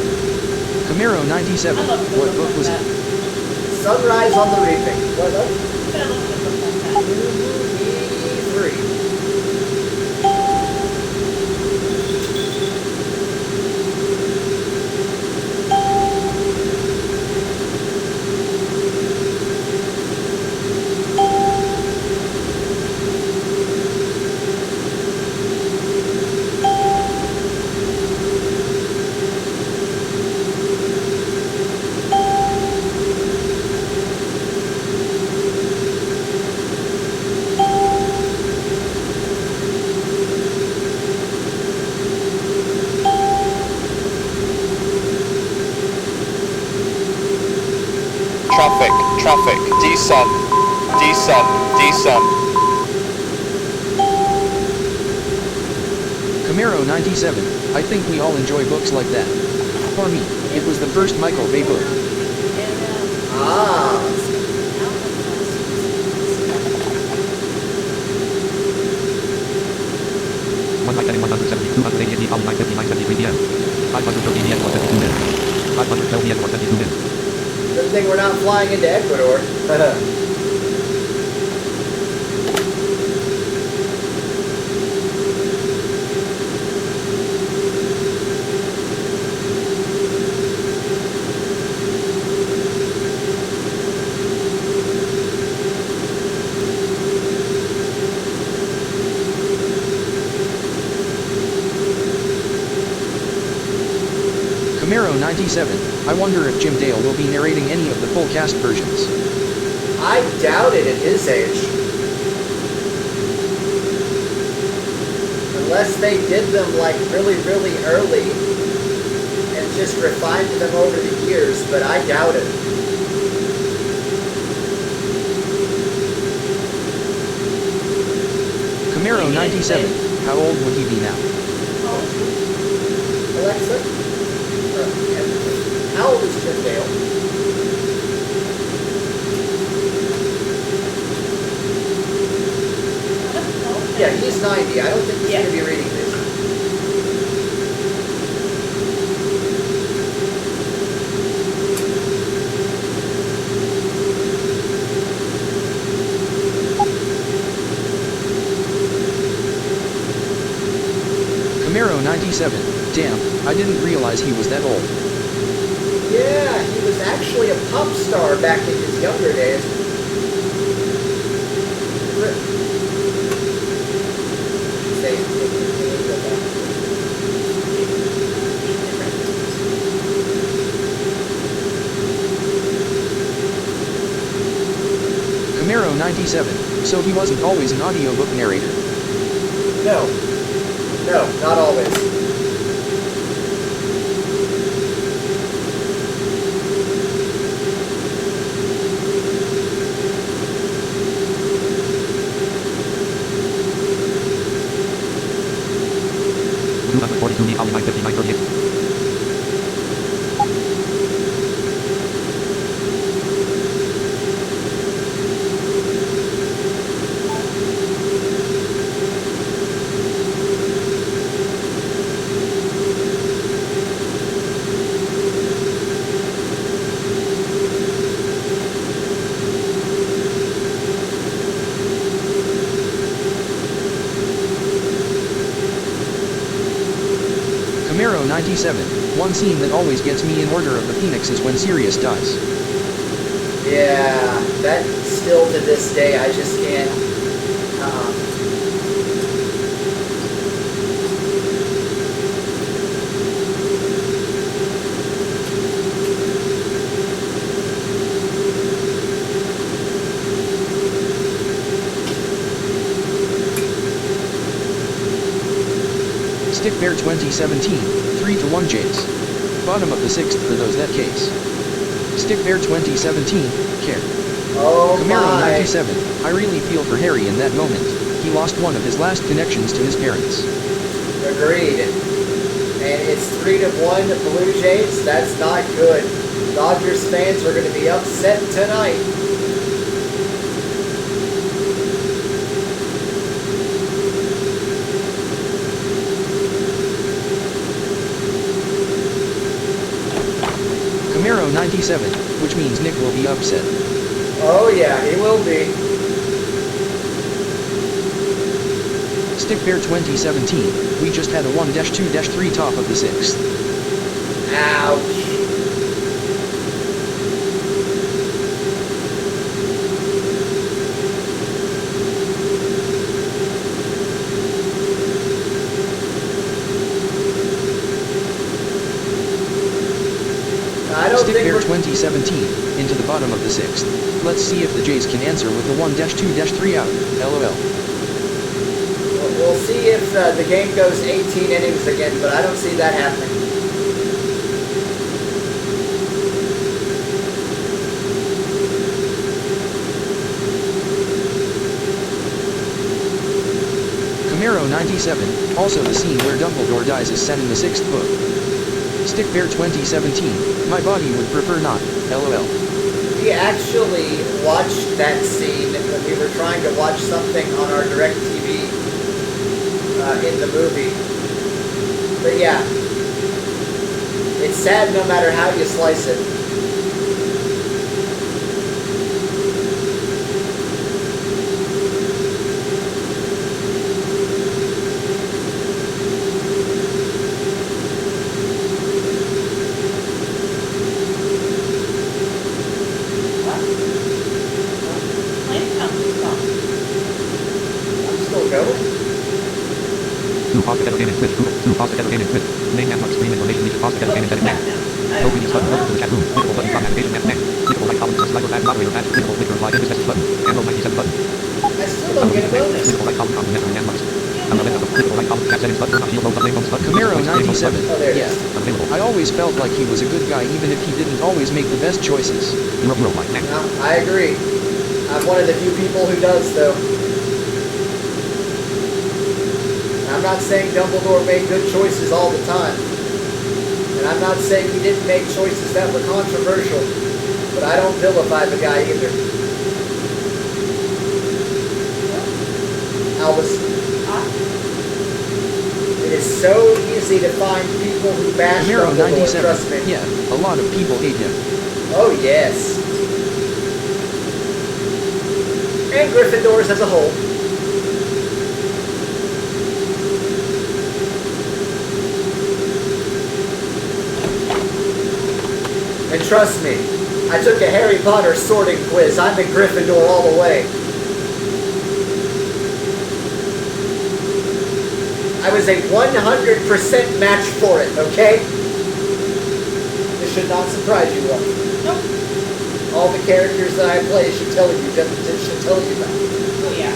Camaro 97, what book was it? Sunrise on the Reaping. What up? 3. Traffic. Descend. Descend. Descend. Camaro 97, I think we all enjoy books like that. For me, it was the first Michael Bay book. Ah. One night 170, 280 Kali 959 73 PM. 513 yen for 72 min. 512 yen for 72 min. Good thing we're not flying into Ecuador. Camaro 97, I wonder if Jim Dale will be narrating any of the full cast versions. I doubt it at his age. Unless they did them like really, really early and just refined them over the years, but I doubt it. Camaro 97, how old would he be now? Alexa? How old is Jim Dale? Yeah, he's 90. I don't think he's going to be reading this. Camaro 97, damn, I didn't realize he was that old. Yeah, he was actually a pop star back in his younger days. Camaro 97, so he wasn't always an audiobook narrator. No. No, not always. Kali 959 38. Camaro 97, one scene that always gets me in Order of the Phoenix is when Sirius dies. Yeah, that still to this day, I just can't. Stick Bear 2017, 3-1 Jays. Bottom of the 6th for those that case. Stick Bear 2017, care. Oh Camaro my. 97, I really feel for Harry in that moment. He lost one of his last connections to his parents. Agreed. And it's 3-1 Blue Jays. That's not good. Dodgers fans are going to be upset tonight. Camaro 97, which means Nick will be upset. Oh yeah, he will be. Stick Bear 2017, we just had a 1-2-3 top of the 6th. Ouch. I don't Stick think Bear we're... 2017, into the bottom of the 6th. Let's see if the Jays can answer with the 1-2-3 out. LOL. We'll see if the game goes 18 innings again, but I don't see that happening. Camaro 97, also the scene where Dumbledore dies is set in the 6th book. Stick Bear 2017, my body would prefer not, LOL. We actually watched that scene when we were trying to watch something on our DirecTV in the movie. But yeah, it's sad no matter how you slice it. Pause together game and switch. Google. Pause together game and switch. Main landmark screen information. Pause together game and settings. No previous button. Welcome to the chat room. Clickable button. Stop navigation. Map. Clickable right column. Slider badge. Moderator badge. Clickable clicker. Reply. This message button. Camera 97 button. I still don't get a bonus. Clickable right column. Complimentary landmarks. Clickable right column. Chat settings button. Turn off shield mode. Play mode button. Camaro 97, Oh, there it yeah. is. Available. I always felt like he was a good guy even if he didn't always make the best choices. Euro like next. No, I agree. I'm one of the few people who does, though. I'm not saying Dumbledore made good choices all the time. And I'm not saying he didn't make choices that were controversial. But I don't vilify the guy either. Albus. It is so easy to find people who bash Camaro Dumbledore, trust 97, me. yeah, a lot of people hate him. Oh, yes. And Gryffindors as a whole. And trust me, I took a Harry Potter sorting quiz. I'm a Gryffindor all the way. I was a 100% match for it, okay? This should not surprise you all. Nope. All the characters that I play should tell you that. Oh, yeah.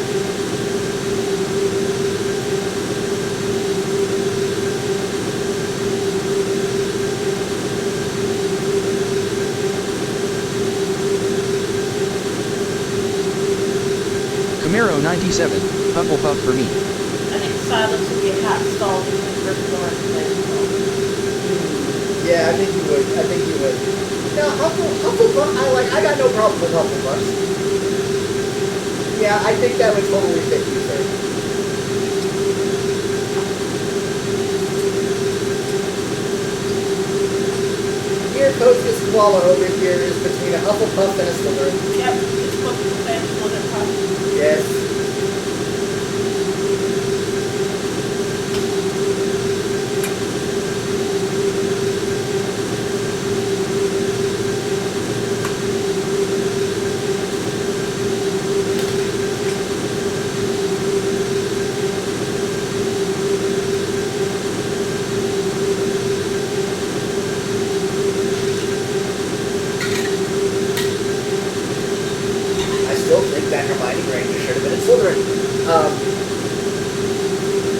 Camaro 97, Hufflepuff for me. I think Silas would get hot stalled between Gryffindor and Ravenclaw. Yeah, I think you would. No, Hufflepuff, I got no problem with Hufflepuffs. Yeah, I think that would totally fit you, sir. Here, Coach's koala over here is between a Hufflepuff and a Slytherin. Yep, it's supposed to say Slytherin. Yes.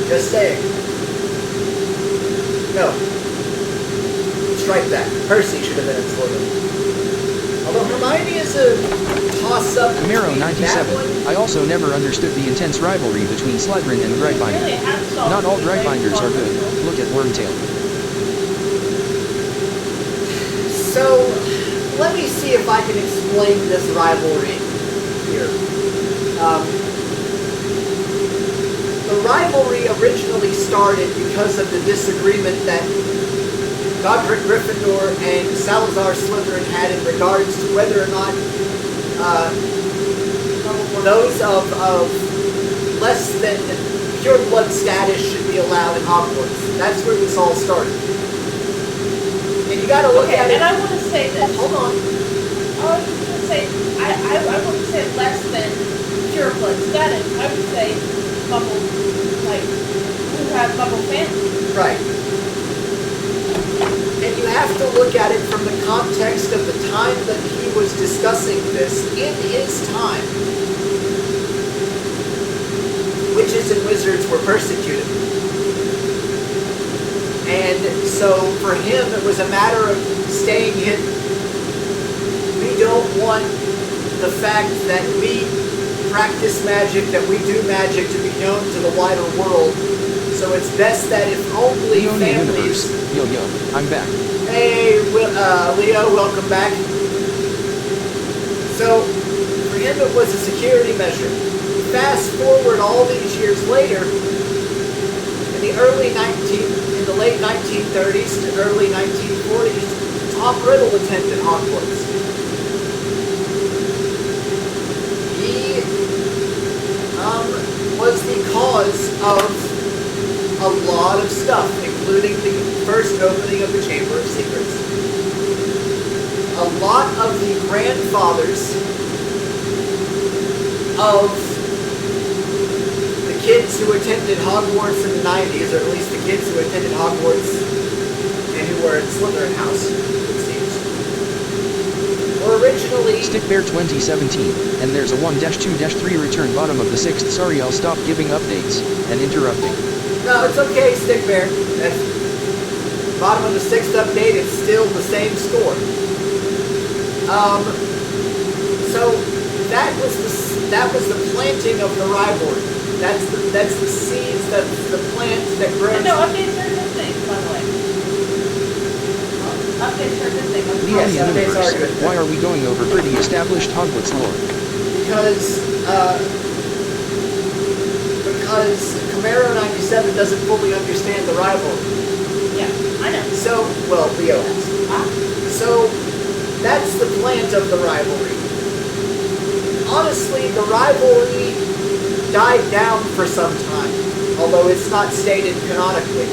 Just saying. No. Strike that. Percy should have been in Slytherin. Although Hermione is a toss-up Camaro between that 97, one. I also never understood the intense rivalry between Slytherin and Gryffindor. Really, hot stalled Not all between Gryffindors are good. Ravenclaw. Look at Wormtail. So, let me see if I can explain this rivalry here. The rivalry originally started because of the disagreement that Godric Gryffindor and Salazar Slytherin had in regards to whether or not those of less than pure blood status should be allowed in Hogwarts. That's where this all started. And you gotta look at it. And I want to say this. Hold on. I was just going to say, I wouldn't say less than pure blood status. I would say Muggle, like, who have Muggle families. Right. And you have to look at it from the context of the time that he was discussing this in his time. Witches and wizards were persecuted. And so for him, it was a matter of staying hidden. We don't want the fact that we practice magic, that we do magic to be known to the wider world. So it's best that if only Leone families... Universe. Yo, I'm back. Hey, Leo, welcome back. So, for him it was a security measure. Fast forward all these years later, in the late 1930s to early 1940s, Tom Riddle attended Hogwarts. He was the cause of a lot of stuff, including the first opening of the Chamber of Secrets. A lot of the grandfathers of the kids who attended Hogwarts in the 90s, or at least the kids who attended Hogwarts and who were in Slytherin House, it seems, were originally... Stickbear 2017, and there's a 1-2-3 return bottom of the 6th. Sorry, I'll stop giving updates and interrupting. No, it's okay, Stickbear. That's bottom of the 6th update, it's still the same score. So that was the planting of the rivalry. That's the seeds, that's the plant that grows. No, updates are good things, by the way. Updates are good things. Yes, updates are good. Why are we going over pretty established Hogwarts lore? Because Camaro 97 doesn't fully understand the rivalry. Yeah, I know. So, well, Leo has. So, that's the plant of the rivalry. Honestly, the rivalry died down for some time, although it's not stated canonically.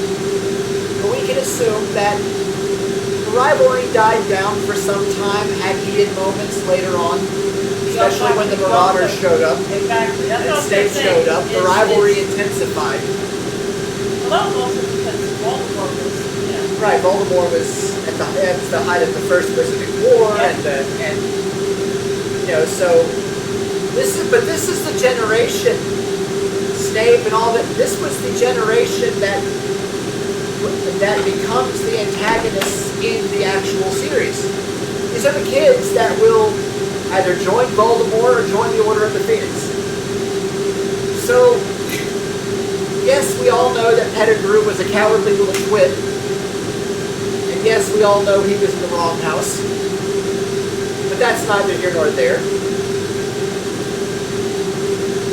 But we can assume that the rivalry died down for some time, had heated moments later on, especially when the Marauders showed up. Exactly. That's And what Snape showed up. The rivalry intensified. Well, that was also because Voldemort was, Right, Voldemort was at the height of the First Wizarding War, and so this is the generation, Snape and all that. This was the generation that becomes the antagonists in the actual series. These are the kids that will either join Voldemort or join the Order of the Phoenix. So, yes, we all know that Pettigrew was a cowardly little twit. And yes, we all know he was in the wrong house. But that's neither here nor there.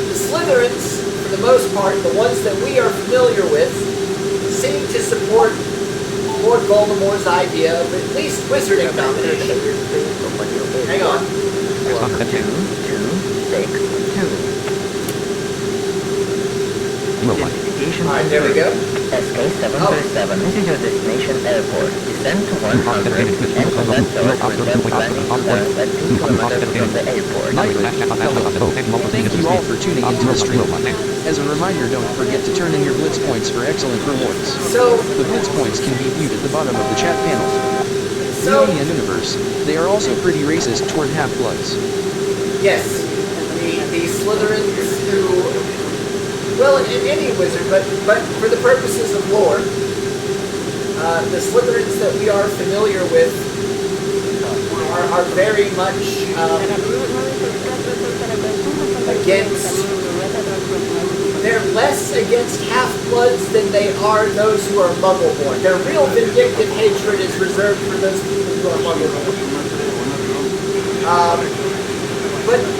The Slytherins, for the most part, the ones that we are familiar with, seem to support Lord Voldemort's idea of at least wizarding domination. Hang on. Alright, there we go. SK737, this is your destination airport. Descend to 100 and contact doors with left landing clearance at 2 kilometers from the airport. Thank you all for tuning into the stream. As a reminder, don't forget to turn in your Blitz points for excellent rewards. So, the Blitz points can be viewed at the bottom of the chat panel. So, Leone Universe, they are also pretty racist toward half-bloods. Yes, the Slytherins who... Well, in any wizard, but for the purposes of lore, the Slytherins that we are familiar with are very much against... They're less against half-bloods than they are those who are Muggle-born. Their real vindictive hatred is reserved for those people who are Muggle-born.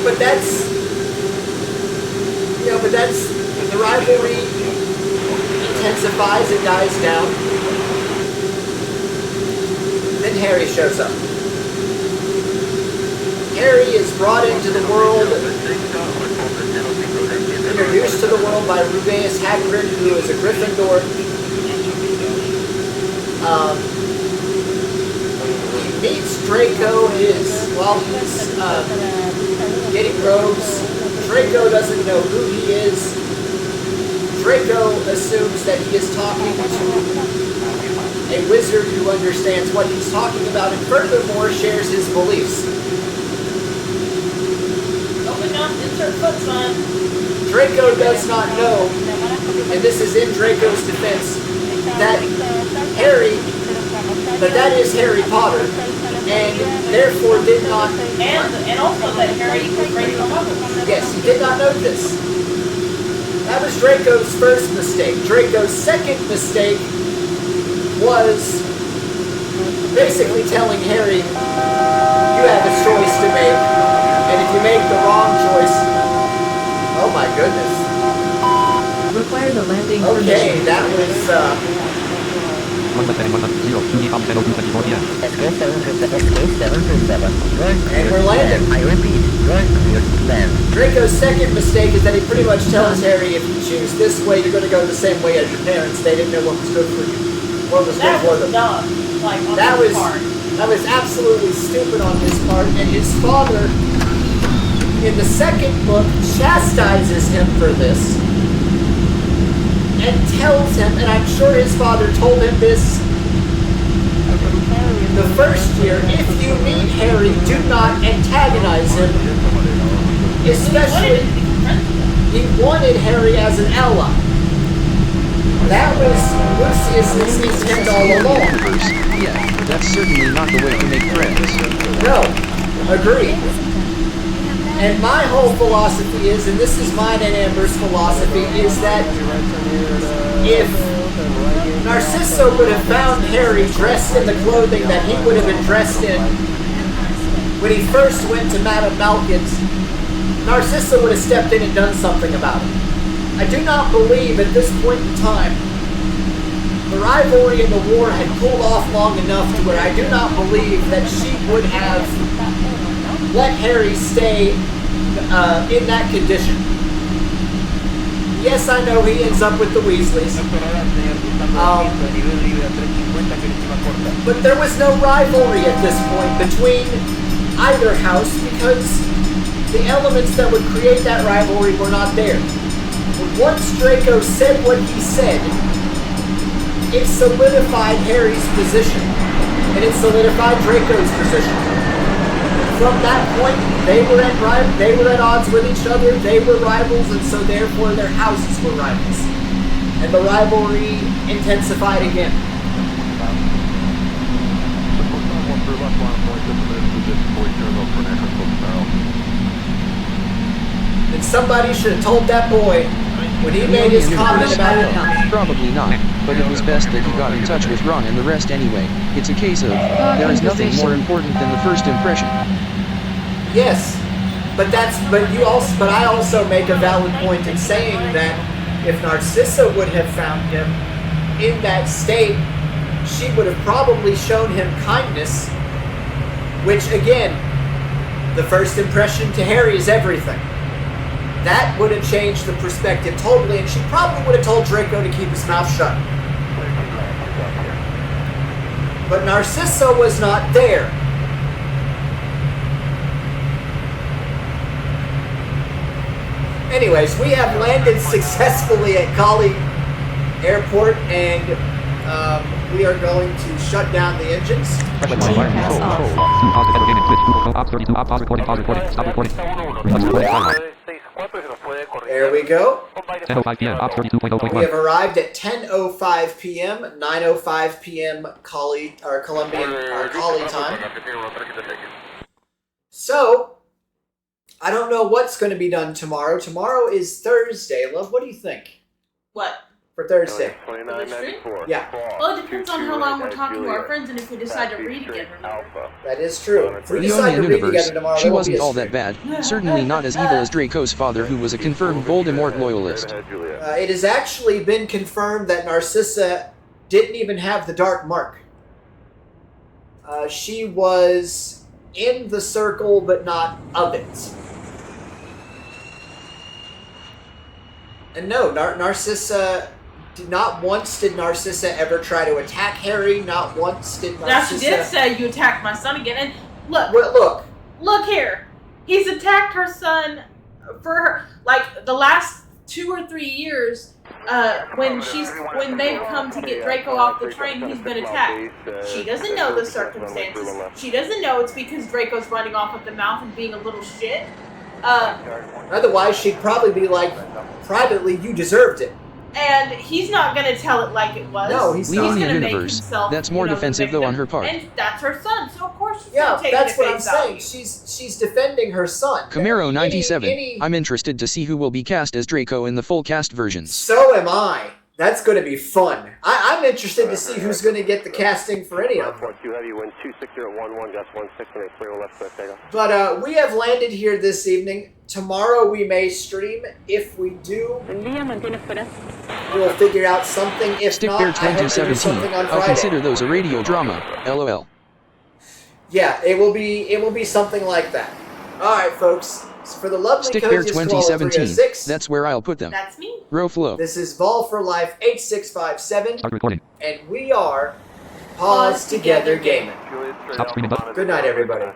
But that's... but that's... The rivalry intensifies and dies down. Then Harry shows up. Harry is brought into the world, introduced to the world by Rubeus Hagrid, who is a Gryffindor. He meets Draco while he's getting robes. Draco doesn't know who he is. Draco assumes that he is talking to a wizard who understands what he's talking about and furthermore shares his beliefs. Open up, insert foot, son. Draco does not know, and this is in Draco's defense, that that is Harry Potter, and therefore did not. And also that Harry was raised on Muggles. Yes, he did not know this. That was Draco's first mistake. Draco's second mistake was basically telling Harry, you have a choice to make, and if you make the wrong choice, oh my goodness. Require the landing Okay, permission. that was, And we're landing. I repeat, you're clear to land. Draco's second mistake is that he pretty much tells Harry, if you choose this way, you're going to go the same way as your parents. They didn't know what was good for you. What was good That for was them. dumb. Like, on That his was part. that was absolutely stupid on his part, and his father, in the second book, chastises him for this, and tells him, and I'm sure his father told him this the first year, if you meet Harry, do not antagonize him, especially, he wanted Harry as an ally. That was Lucius's intent all along. Yeah, that's certainly not the way to make friends. No, agreed. And my whole philosophy is, and this is mine and Amber's philosophy, is that if Narciso would have found Harry dressed in the clothing that he would have been dressed in when he first went to Madame Malkin's, Narciso would have stepped in and done something about it. I do not believe at this point in time the rivalry and the war had cooled off long enough to where I do not believe that she would have let Harry stay in that condition. Yes, I know he ends up with the Weasleys. But there was no rivalry at this point between either house because the elements that would create that rivalry were not there. But once Draco said what he said, it solidified Harry's position, and it solidified Draco's position. From that point, they were at odds with each other, they were rivals, and so therefore their houses were rivals. And the rivalry intensified again. And somebody should have told that boy when he made his comment about it. Probably not, but it was best that he got in touch with Ron and the rest anyway. It's a case of, there is nothing more important than the first impression. Yes, but I also make a valid point in saying that if Narcissa would have found him in that state, she would have probably shown him kindness, which again, the first impression to Harry is everything. That would have changed the perspective totally, and she probably would have told Draco to keep his mouth shut. But Narcissa was not there. Anyways, we have landed successfully at Kali Airport, and we are going to shut down the engines. There we go. 10:05 p.m. Ops 32.0.1. We have arrived at 10:05 p.m. 9:05 p.m. Kali time. So, I don't know what's going to be done tomorrow. Tomorrow is Thursday. Love, what do you think What? for Thursday? Yeah, Well, it depends on how long we're talking to our friends and if we decide to read again. that is true. If we The decide to Onion read universe, together tomorrow, she there won't wasn't be a all that stream. bad. Certainly not as evil as Draco's father, who was a confirmed Voldemort loyalist. It has actually been confirmed that Narcissa didn't even have the Dark Mark. She was in the circle, but not of it. And no, Narcissa... Not once did Narcissa ever try to attack Harry. Not once did Narcissa... Now, she did say you attacked my son again. And look, Well, look here. He's attacked her son for her, like, the last 2 or 3 years. When they've come to get Draco off the train, he's been attacked. She doesn't know the circumstances. She doesn't know it's because Draco's running off with the mouth and being a little shit. otherwise she'd probably be like, privately, you deserved it. And he's not gonna tell it like it was. No, he's Leaving not. the gonna make universe. himself, That's more the defensive though on victim. her part. And that's her son, so of course she's Yeah, gonna take that's it what at I'm face saying. value. She's defending her son. Camaro 97. Any- I'm interested to see who will be cast as Draco in the full cast versions. So am I. That's going to be fun. I'm interested to see who's going to get the casting for any of them. But we have landed here this evening. Tomorrow we may stream. If we do, we'll figure out something. If Stick not, Bear I hope to do 2017. something on I'll Friday. consider those a radio drama. LOL. Yeah, it will be something like that. All right, folks. So for the lovely Stick Bear Cozy Squall 2017. 306, That's where I'll put them. That's me. Row flow. this is Vol for Life 8657, Start recording. and we are Pause Together Gaming. Stop streaming button. Good night, everybody.